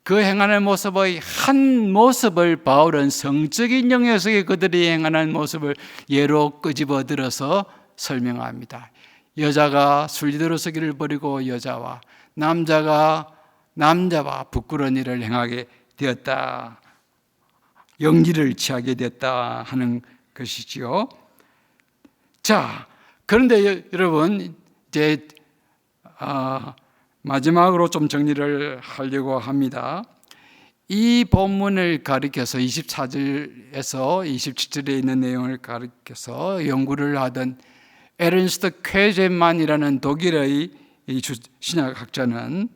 그 행하는 모습의 한 모습을 바울은 성적인 영역에서 그들이 행하는 모습을 예로 끄집어 들어서 설명합니다. 여자가 순리대로 서기를 버리고 여자와, 남자가 남자와 부끄러운 일을 행하게 되었다, 영리를 취하게 되었다 하는 것이지요. 자, 그런데 여러분, 이제 마지막으로 좀 정리를 하려고 합니다. 이 본문을 가리켜서 24절에서 27절에 있는 내용을 가리켜서 연구를 하던 에른스트 쾌제만이라는 독일의 신학학자는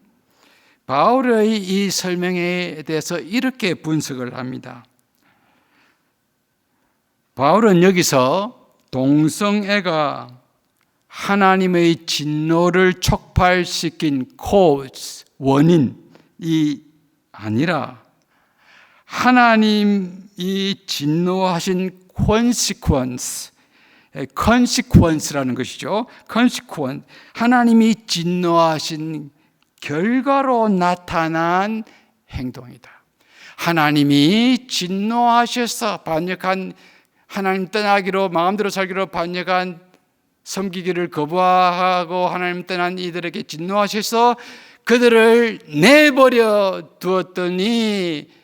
바울의 이 설명에 대해서 이렇게 분석을 합니다. 바울은 여기서 동성애가 하나님의 진노를 촉발시킨 cause, 원인이 아니라 하나님이 진노하신 consequence라는 것이죠. consequence, 하나님이 진노하신 결과로 나타난 행동이다. 하나님이 진노하셔서 반역한, 하나님 떠나기로 마음대로 살기로 반역한, 섬기기를 거부하고 하나님 떠난 이들에게 진노하셔서 그들을 내버려 두었더니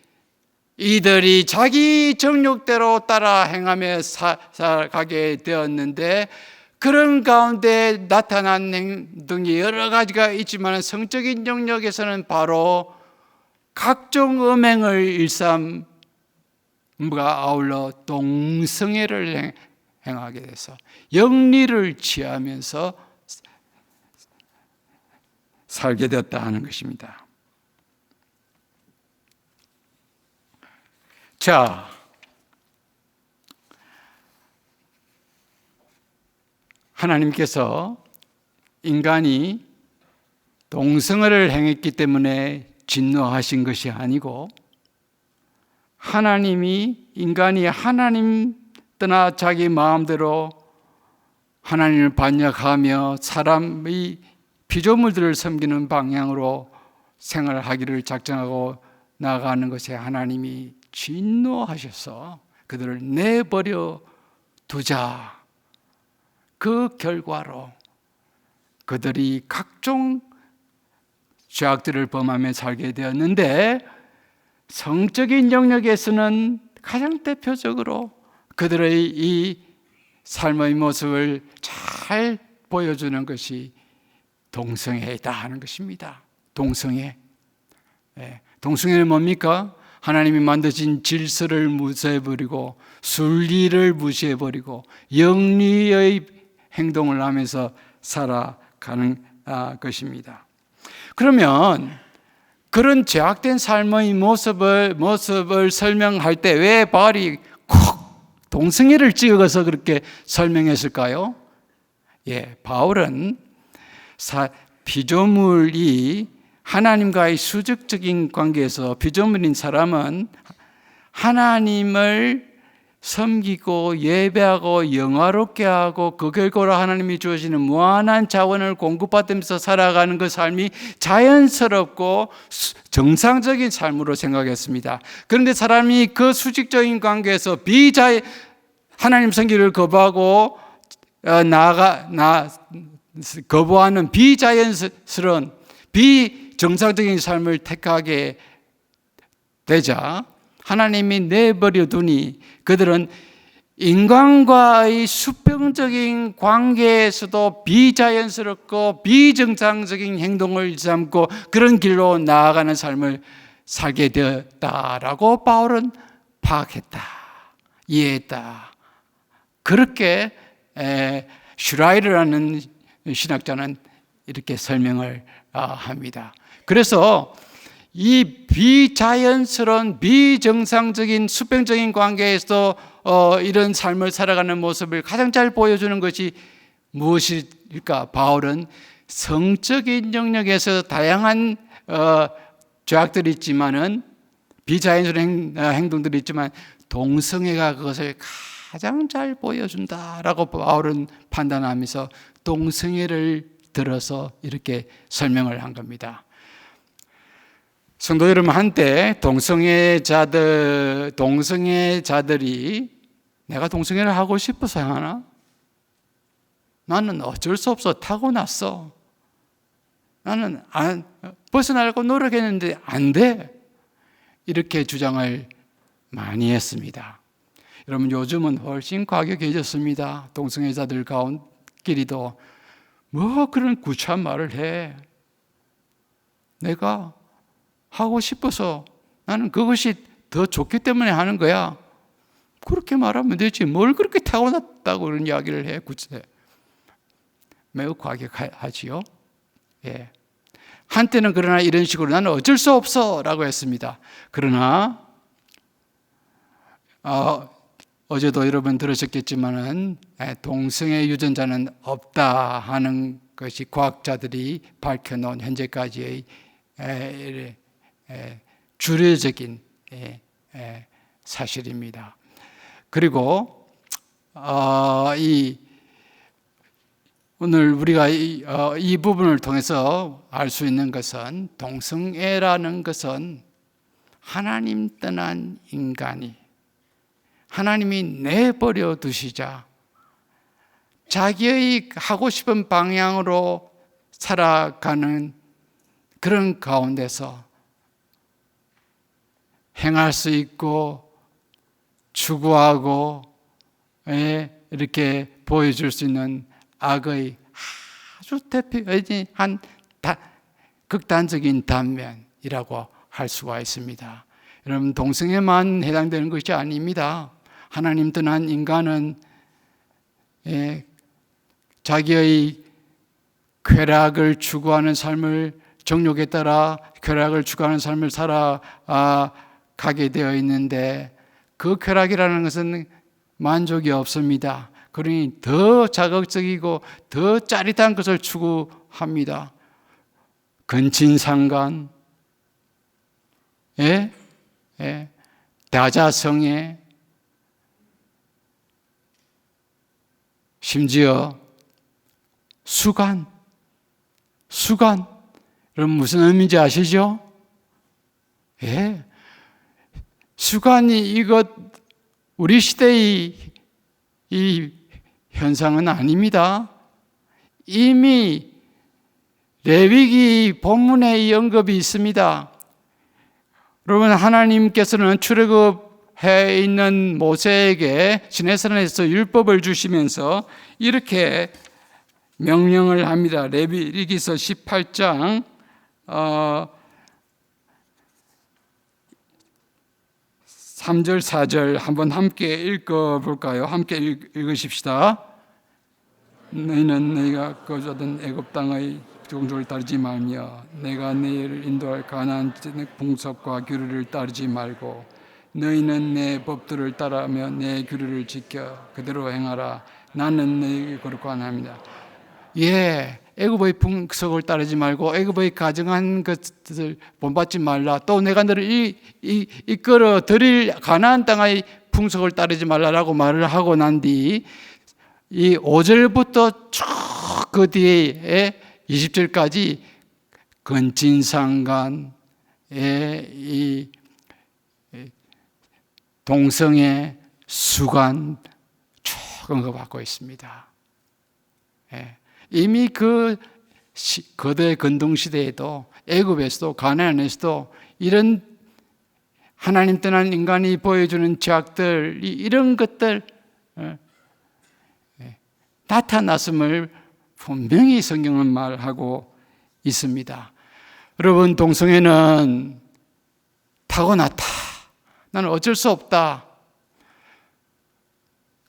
이들이 자기 정욕대로 따라 행하며 살아가게 되었는데, 그런 가운데 나타난 행동이 여러 가지가 있지만 성적인 영역에서는 바로 각종 음행을 일삼과 아울러 동성애를 행하게 돼서 영리를 취하면서 살게 되었다 하는 것입니다. 자, 하나님께서 인간이 동성애를 행했기 때문에 진노하신 것이 아니고, 하나님이 인간이 하나님 떠나 자기 마음대로 하나님을 반역하며 사람의 피조물들을 섬기는 방향으로 생활하기를 작정하고 나아가는 것에 하나님이 진노하셔서 그들을 내버려 두자. 그 결과로 그들이 각종 죄악들을 범하며 살게 되었는데, 성적인 영역에서는 가장 대표적으로 그들의 이 삶의 모습을 잘 보여주는 것이 동성애이다 하는 것입니다. 동성애. 동성애는 뭡니까? 하나님이 만드신 질서를 무시해버리고 순리를 무시해버리고 영리의 행동을 하면서 살아가는 것입니다. 그러면 그런 죄악된 삶의 모습을 설명할 때 왜 바울이 콕 동성애를 찍어서 그렇게 설명했을까요? 바울은 피조물이 하나님과의 수직적인 관계에서 피조물인 사람은 하나님을 섬기고 예배하고 영화롭게 하고 그 결과로 하나님이 주어지는 무한한 자원을 공급받으면서 살아가는 그 삶이 자연스럽고 정상적인 삶으로 생각했습니다. 그런데 사람이 그 수직적인 관계에서 하나님 섬기를 거부하고 거부하는 비자연스러운 비정상적인 삶을 택하게 되자 하나님이 내버려 두니 그들은 인간과의 수평적인 관계에서도 비자연스럽고 비정상적인 행동을 일삼고 그런 길로 나아가는 삶을 살게 되었다라고 바울은 파악했다, 이해했다. 그렇게 슈라이르라는 신학자는 이렇게 설명을 합니다. 그래서 이 비자연스러운 비정상적인 수평적인 관계에서 이런 삶을 살아가는 모습을 가장 잘 보여주는 것이 무엇일까? 바울은 성적인 영역에서 다양한 죄악들이 있지만은 비자연스러운 행동들이 있지만 동성애가 그것을 가장 잘 보여준다라고 바울은 판단하면서 동성애를 들어서 이렇게 설명을 한 겁니다. 성도 여러분, 한때 동성애자들이 내가 동성애를 하고 싶어서 하나? 나는 어쩔 수 없어 타고났어. 나는 벗어나려고 노력했는데 안 돼. 이렇게 주장을 많이 했습니다. 여러분, 요즘은 훨씬 과격해졌습니다. 동성애자들 가운데끼리도 뭐 그런 구차한 말을 해. 내가 하고 싶어서 나는 그것이 더 좋기 때문에 하는 거야. 그렇게 말하면 되지. 뭘 그렇게 타고났다고 그런 이야기를 해. 굳이. 매우 과격하지요. 예. 한때는 그러나 이런 식으로 나는 어쩔 수 없어 라고 했습니다. 그러나 어제도 여러분 들으셨겠지만은 동성애 유전자는 없다 하는 것이 과학자들이 밝혀놓은 현재까지의 주류적인 사실입니다. 그리고 오늘 우리가 이 부분을 통해서 알 수 있는 것은 동성애라는 것은 하나님 떠난 인간이 하나님이 내버려 두시자 자기의 하고 싶은 방향으로 살아가는 그런 가운데서 행할 수 있고 추구하고 이렇게 보여줄 수 있는 악의 아주 대표적인 극단적인 단면이라고 할 수가 있습니다. 여러분, 동성애만 해당되는 것이 아닙니다. 하나님 떠난 인간은 자기의 쾌락을 추구하는 삶을 정욕에 따라 쾌락을 추구하는 삶을 살아가게 되어 있는데 그 쾌락이라는 것은 만족이 없습니다. 그러니 더 자극적이고 더 짜릿한 것을 추구합니다. 근친상간, 다자성애, 심지어 수간. 여러분 무슨 의미인지 아시죠? 예. 수간이 이것 우리 시대의 이 현상은 아닙니다. 이미 레위기 본문에 이 언급이 있습니다. 여러분, 하나님께서는 출애굽해 있는 모세에게 시내산에서 율법을 주시면서 이렇게 명령을 합니다. 레위기서 18장 3절 4절 한번 함께 읽어볼까요? 함께 읽으십시다. 너희는 네가 거주하던 애굽 땅의 종족을 따르지 말며 내가 너희를 인도할 가나안 풍속과 규례를 따르지 말고 너희는 내 법들을 따르며 내 규례를 지켜 그대로 행하라. 나는 너희에게 거룩한 하나님이다. 애굽의 풍속을 따르지 말고 애굽의 가증한 것을 본받지 말라. 또 내가 너를 이끌어 드릴 가나안 땅의 풍속을 따르지 말라라고 말을 하고 난 뒤 이 5절부터 쭉 그 뒤에 20절까지 근친상간의 이 동성애 수간 쭉 언급하고 있습니다. 이미 그 거대 근동시대에도 애굽에서도 가나안에서도 이런 하나님 떠난 인간이 보여주는 죄악들 이런 것들 나타났음을 분명히 성경은 말하고 있습니다. 여러분, 동성애는 타고났다. 나는 어쩔 수 없다.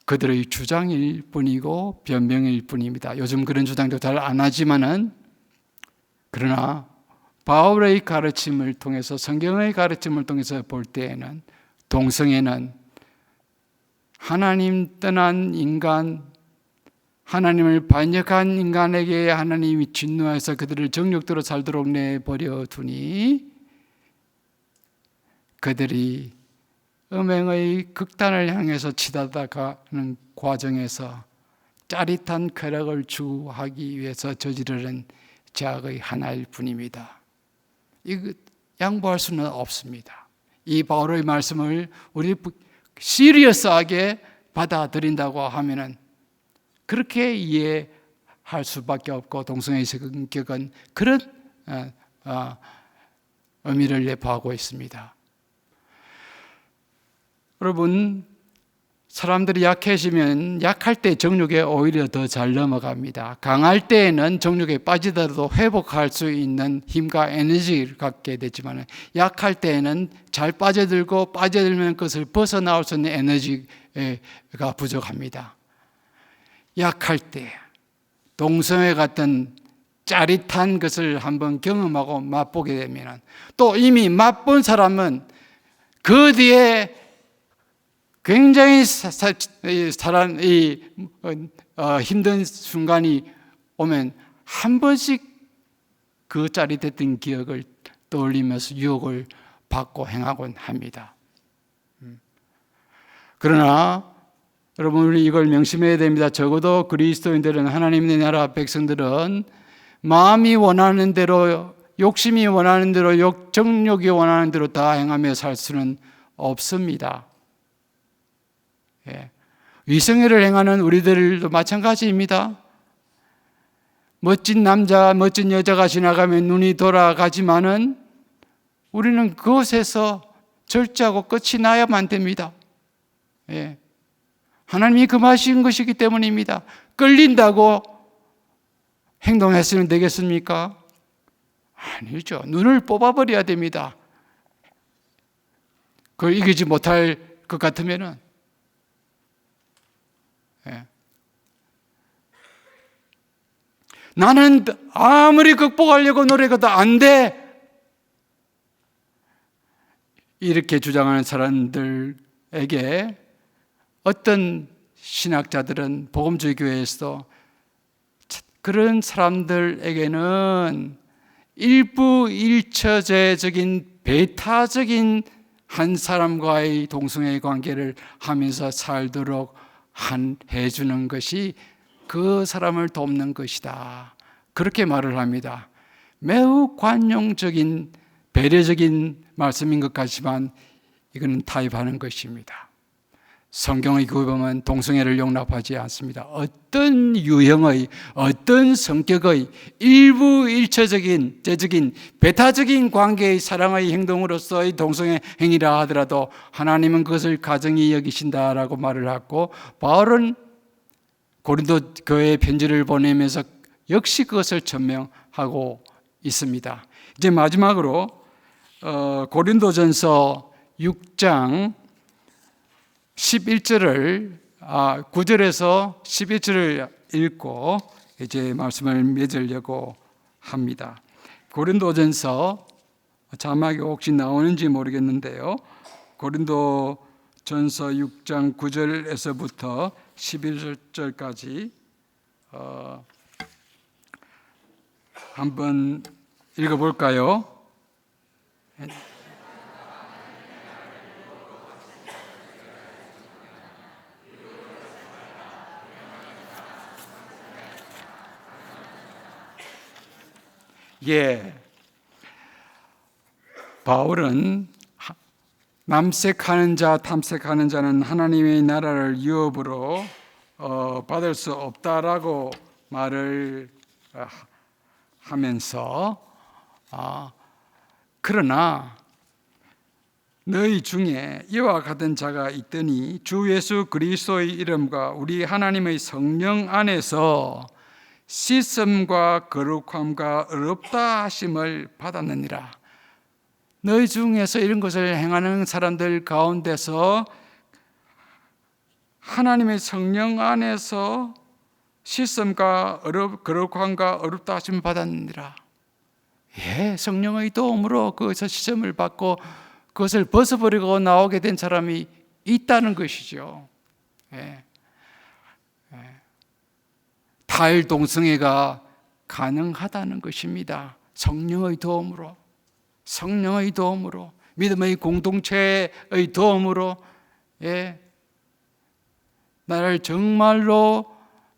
그들의 주장일 뿐이고 변명일 뿐입니다. 요즘 그런 주장도 잘 안 하지만은 그러나 바울의 가르침을 통해서 성경의 가르침을 통해서 볼 때에는 동성애는 하나님 떠난 인간 하나님을 반역한 인간에게 하나님이 진노해서 그들을 정욕대로 살도록 내버려 두니 그들이 음행의 극단을 향해서 치닫아가는 과정에서 짜릿한 쾌락을 추구하기 위해서 저지르는 죄악의 하나일 뿐입니다. 이거 양보할 수는 없습니다. 이 바울의 말씀을 우리 시리어스하게 받아들인다고 하면은 그렇게 이해할 수밖에 없고 동성애의 성격은 그런 의미를 내포하고 있습니다. 여러분, 사람들이 약해지면 약할 때 정욕에 오히려 더 잘 넘어갑니다. 강할 때에는 정욕에 빠지더라도 회복할 수 있는 힘과 에너지를 갖게 되지만 약할 때에는 잘 빠져들고 빠져들면 그것을 벗어나올 수 있는 에너지가 부족합니다. 약할 때 동성애 같은 짜릿한 것을 한번 경험하고 맛보게 되면 또 이미 맛본 사람은 그 뒤에 굉장히 힘든 순간이 오면 한 번씩 그 짜릿했던 기억을 떠올리면서 유혹을 받고 행하곤 합니다. 그러나 여러분, 우리 이걸 명심해야 됩니다. 적어도 그리스도인들은, 하나님의 나라 백성들은 마음이 원하는 대로, 욕심이 원하는 대로, 정욕이 원하는 대로 다 행하며 살 수는 없습니다. 위성애를 행하는 우리들도 마찬가지입니다. 멋진 남자, 멋진 여자가 지나가면 눈이 돌아가지만은 우리는 그것에서 절제하고 끝이 나야만 됩니다. 하나님이 금하신 것이기 때문입니다. 끌린다고 행동했으면 되겠습니까? 아니죠. 눈을 뽑아버려야 됩니다. 그걸 이기지 못할 것 같으면은. 나는 아무리 극복하려고 노력해도 안 돼. 이렇게 주장하는 사람들에게 어떤 신학자들은 복음주의 교회에서 그런 사람들에게는 일부 일처제적인 배타적인 한 사람과의 동성애 관계를 하면서 살도록 해주는 것이 그 사람을 돕는 것이다. 그렇게 말을 합니다. 매우 관용적인 배려적인 말씀인 것 같지만 이거는 타협하는 것입니다. 성경의 교범은 동성애를 용납하지 않습니다. 어떤 유형의, 어떤 성격의 일부 일처적인, 제적인, 배타적인 관계의 사랑의 행동으로서의 동성애 행위라 하더라도 하나님은 그것을 가정히 여기신다라고 말을 하고, 바울은 고린도 교회에 편지를 보내면서 역시 그것을 천명하고 있습니다. 이제 마지막으로 고린도전서 6장 11절을 9절에서 11절을 읽고 이제 말씀을 맺으려고 합니다. 고린도전서 자막이 혹시 나오는지 모르겠는데요. 고린도전서 6장 9절에서부터 11절까지 한번 읽어볼까요? 바울은 남색하는 자, 탐색하는 자는 하나님의 나라를 유업으로 받을 수 없다라고 말을 하면서 그러나 너희 중에 이와 같은 자가 있더니 주 예수 그리스도의 이름과 우리 하나님의 성령 안에서 씻음과 거룩함과 의롭다 하심을 받았느니라. 너희 중에서 이런 것을 행하는 사람들 가운데서 하나님의 성령 안에서 씻음과 거룩함과 의롭다 하심을 받았느니라. 성령의 도움으로 그것을 씻음을 받고 그것을 벗어버리고 나오게 된 사람이 있다는 것이죠. 탈동성애가 가능하다는 것입니다. 성령의 도움으로, 성령의 도움으로, 믿음의 공동체의 도움으로, 나를 정말로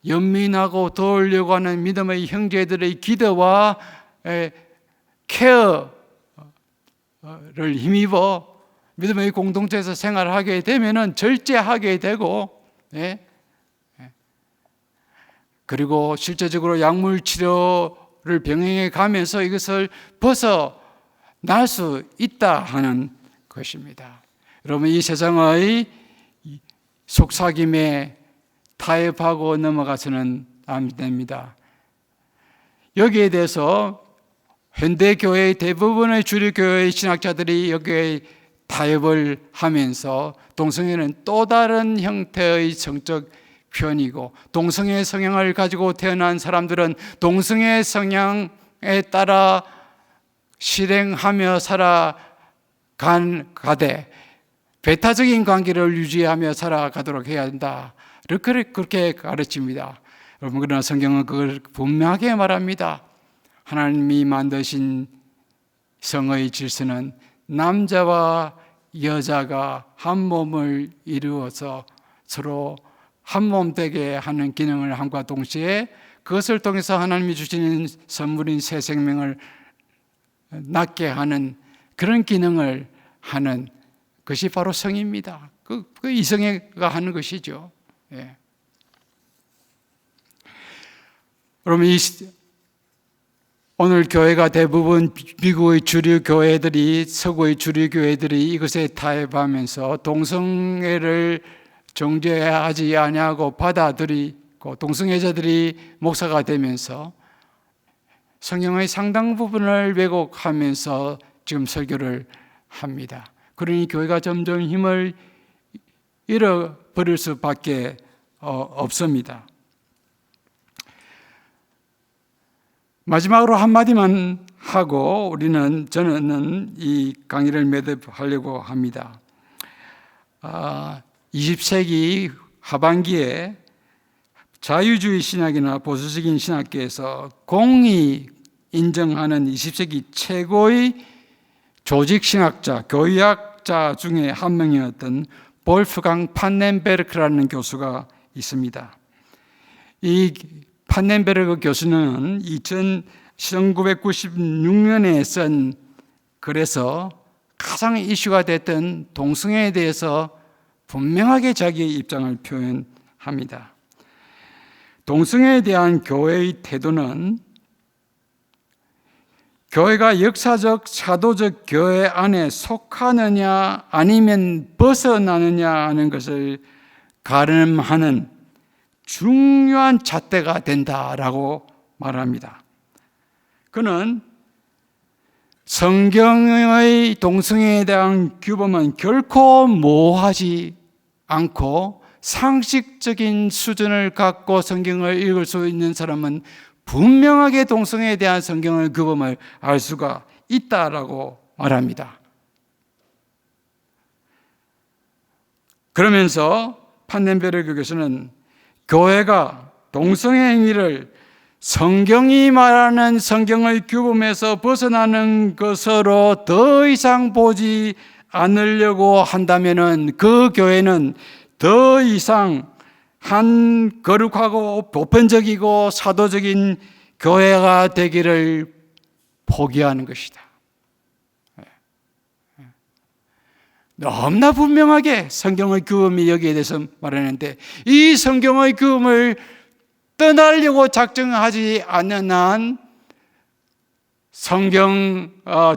연민하고 도우려고 하는 믿음의 형제들의 기도와 케어를 힘입어 믿음의 공동체에서 생활하게 되면은 절제하게 되고, 그리고 실제적으로 약물 치료를 병행해 가면서 이것을 벗어날 수 있다 하는 것입니다. 여러분, 이 세상의 속삭임에 타협하고 넘어가서는 안 됩니다. 여기에 대해서 현대교회의 대부분의 주류교회의 신학자들이 여기에 타협을 하면서 동성애는 또 다른 형태의 성적 표현이고, 동성애 성향을 가지고 태어난 사람들은 동성애 성향에 따라 실행하며 살아가되 배타적인 관계를 유지하며 살아가도록 해야 한다. 그렇게 가르칩니다. 여러분, 그러나 성경은 그걸 분명하게 말합니다. 하나님이 만드신 성의 질서는 남자와 여자가 한 몸을 이루어서 서로 한 몸 되게 하는 기능을 함과 동시에 그것을 통해서 하나님이 주시는 선물인 새 생명을 낳게 하는 그런 기능을 하는 것이 바로 성입니다. 그 이성애가 하는 것이죠. 예. 여러분, 오늘 교회가 대부분 미국의 주류 교회들이, 서구의 주류 교회들이 이것에 타협하면서 동성애를 정죄하지 아니하고 받아들이고 동성애자들이 목사가 되면서 성경의 상당 부분을 왜곡하면서 지금 설교를 합니다. 그러니 교회가 점점 힘을 잃어버릴 수밖에 없습니다. 마지막으로 한마디만 하고 저는 이 강의를 매듭하려고 합니다. 20세기 하반기에 자유주의 신학이나 보수적인 신학계에서 공히 인정하는 20세기 최고의 조직신학자, 교의학자 중에 한 명이었던 볼프강 판넨베르크라는 교수가 있습니다. 이 판넨베르크 교수는 1996년에 쓴 글에서 가장 이슈가 됐던 동성애에 대해서 분명하게 자기의 입장을 표현합니다. 동성애에 대한 교회의 태도는 교회가 역사적, 사도적 교회 안에 속하느냐 아니면 벗어나느냐 하는 것을 가늠하는 중요한 잣대가 된다라고 말합니다. 그는 성경의 동성애에 대한 규범은 결코 모호하지 않고 상식적인 수준을 갖고 성경을 읽을 수 있는 사람은 분명하게 동성애에 대한 성경의 규범을 알 수가 있다라고 말합니다. 그러면서 판넨베르크 교수는 교회가 동성애 행위를 성경이 말하는 성경의 규범에서 벗어나는 것으로 더 이상 보지 않으려고 한다면은 그 교회는 더 이상 한 거룩하고 보편적이고 사도적인 교회가 되기를 포기하는 것이다. 너무나 분명하게 성경의 규범이 여기에 대해서 말하는데, 이 성경의 규범을 떠나려고 작정하지 않는 한 성경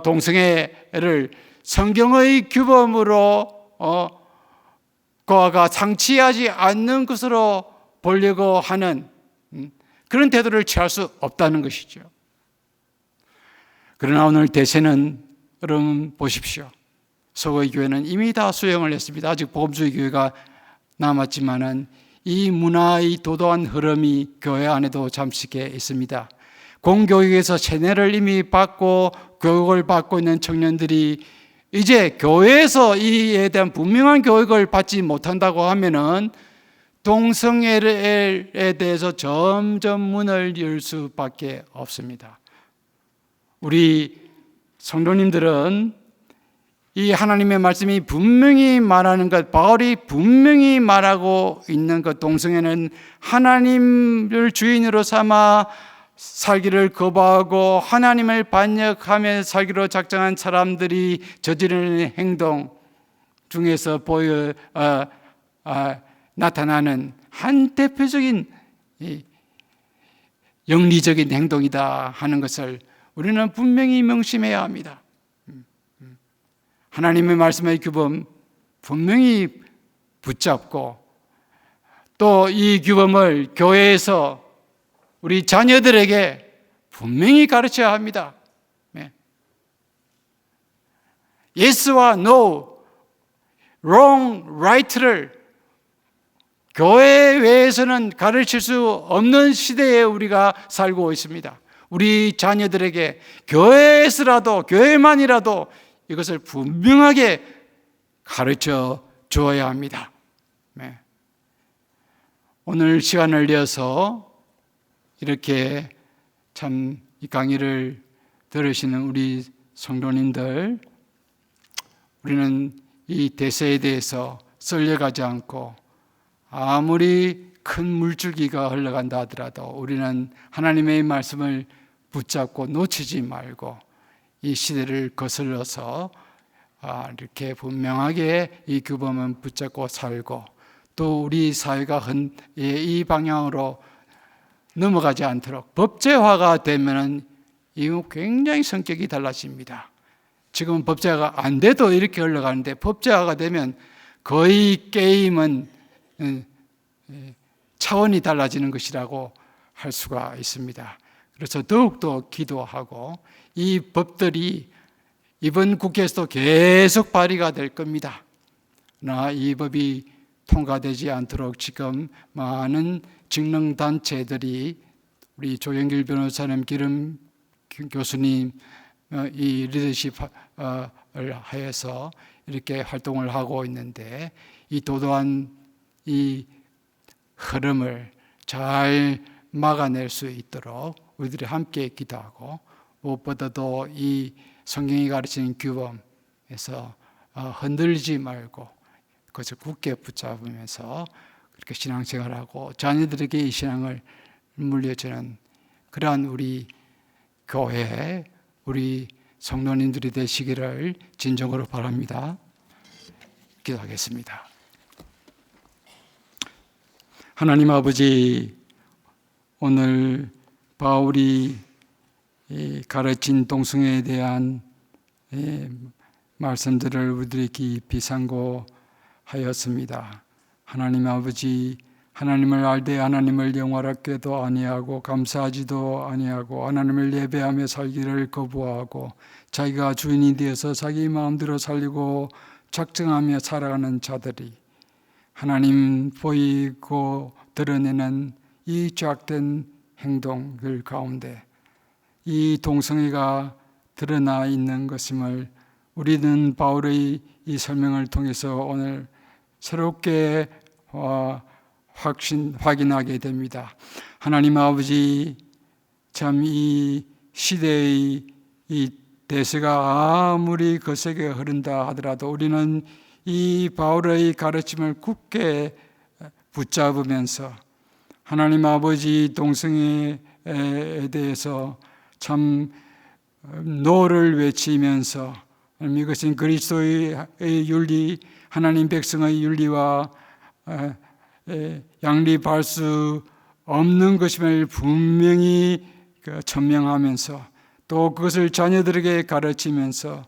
동성애를 성경의 규범으로 그가 상치하지 않는 것으로 보려고 하는 그런 태도를 취할 수 없다는 것이죠. 그러나 오늘 대세는 여러분 보십시오. 서구의 교회는 이미 다 수용을 했습니다. 아직 복음주의 교회가 남았지만은 이 문화의 도도한 흐름이 교회 안에도 잠식해 있습니다. 공교육에서 세뇌를 이미 받고 교육을 받고 있는 청년들이 이제 교회에서 이에 대한 분명한 교육을 받지 못한다고 하면은 동성애에 대해서 점점 문을 열 수밖에 없습니다. 우리 성도님들은 이 하나님의 말씀이 분명히 말하는 것, 바울이 분명히 말하고 있는 것, 동성애는 하나님을 주인으로 삼아 살기를 거부하고 하나님을 반역하며 살기로 작정한 사람들이 저지르는 행동 중에서 나타나는 한 대표적인 영리적인 행동이다 하는 것을 우리는 분명히 명심해야 합니다. 하나님의 말씀의 규범 분명히 붙잡고 또 이 규범을 교회에서 우리 자녀들에게 분명히 가르쳐야 합니다. Yes와 No, Wrong, Right를 교회 외에서는 가르칠 수 없는 시대에 우리가 살고 있습니다. 우리 자녀들에게 교회에서라도, 교회만이라도 이것을 분명하게 가르쳐 주어야 합니다. 오늘 시간을 내어서 이렇게 참 이 강의를 들으시는 우리 성도님들, 우리는 이 대세에 대해서 썰려가지 않고 아무리 큰 물줄기가 흘러간다 하더라도 우리는 하나님의 말씀을 붙잡고 놓치지 말고 이 시대를 거슬러서 이렇게 분명하게 이 규범은 붙잡고 살고, 또 우리 사회가 이 방향으로 넘어가지 않도록 법제화가 되면은 이거 굉장히 성격이 달라집니다. 지금 법제화가 안 돼도 이렇게 흘러가는데 법제화가 되면 거의 게임은 차원이 달라지는 것이라고 할 수가 있습니다. 그래서 더욱더 기도하고 이 법들이 이번 국회에서도 계속 발의가 될 겁니다. 그러나 이 법이 통과되지 않도록 지금 많은 직능단체들이 우리 조영길 변호사님, 기름 교수님 이 리더십을 하여서 이렇게 활동을 하고 있는데, 이 도도한 이 흐름을 잘 막아낼 수 있도록 우리들이 함께 기도하고, 무엇보다도 이 성경이 가르치는 규범에서 흔들리지 말고 그것을 굳게 붙잡으면서 그렇게 신앙생활하고 자녀들에게 이 신앙을 물려주는 그러한 우리 교회, 우리 성도님들이 되시기를 진정으로 바랍니다. 기도하겠습니다. 하나님 아버지, 오늘 바울이 가르친 동성애에 대한 말씀들을 우리들이 깊이 상고하였습니다. 하나님 아버지, 하나님을 알되 하나님을 영화롭게도 아니하고 감사하지도 아니하고 하나님을 예배하며 살기를 거부하고 자기가 주인이 되어서 자기 마음대로 살리고 작정하며 살아가는 자들이 하나님 보이고 드러내는 이 죄악된 행동들 가운데 이 동성애가 드러나 있는 것임을 우리는 바울의 이 설명을 통해서 오늘 새롭게 확인하게 됩니다. 하나님 아버지, 참 이 시대의 이 대세가 아무리 거세게 흐른다 하더라도 우리는 이 바울의 가르침을 굳게 붙잡으면서 하나님 아버지 동성애에 대해서 참 노를 외치면서 이것은 그리스도의 윤리, 하나님 백성의 윤리와 양립할 수 없는 것임을 분명히 천명하면서 또 그것을 자녀들에게 가르치면서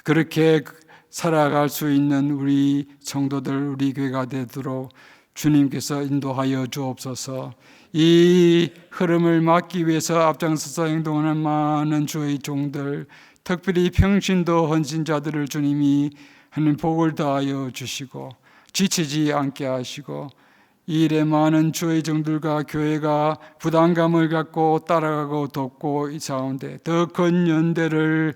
그렇게 살아갈 수 있는 우리 성도들, 우리 교회가 되도록 주님께서 인도하여 주옵소서. 이 흐름을 막기 위해서 앞장서서 행동하는 많은 주의 종들, 특별히 평신도 헌신자들을 주님이 하나님 복을 다하여 주시고 지치지 않게 하시고, 이 일에 많은 주의 종들과 교회가 부담감을 갖고 따라가고 돕고 이 가운데 더 큰 연대를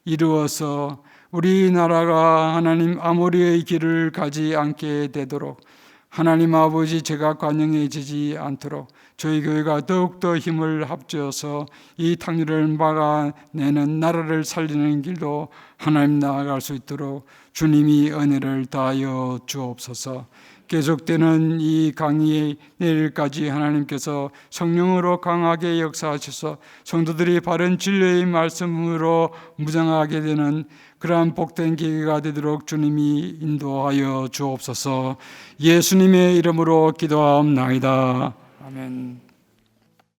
이루어서 우리나라가 하나님 아모리의 길을 가지 않게 되도록, 하나님 아버지 제가 관영해지지 않도록 저희 교회가 더욱더 힘을 합쳐서 이 탕류를 막아내는, 나라를 살리는 길도 하나님 나아갈 수 있도록 주님이 은혜를 다하여 주옵소서. 계속되는 이 강의 내일까지 하나님께서 성령으로 강하게 역사하셔서 성도들이 바른 진리의 말씀으로 무장하게 되는 그러한 복된 계기가 되도록 주님이 인도하여 주옵소서. 예수님의 이름으로 기도하옵나이다. 아멘.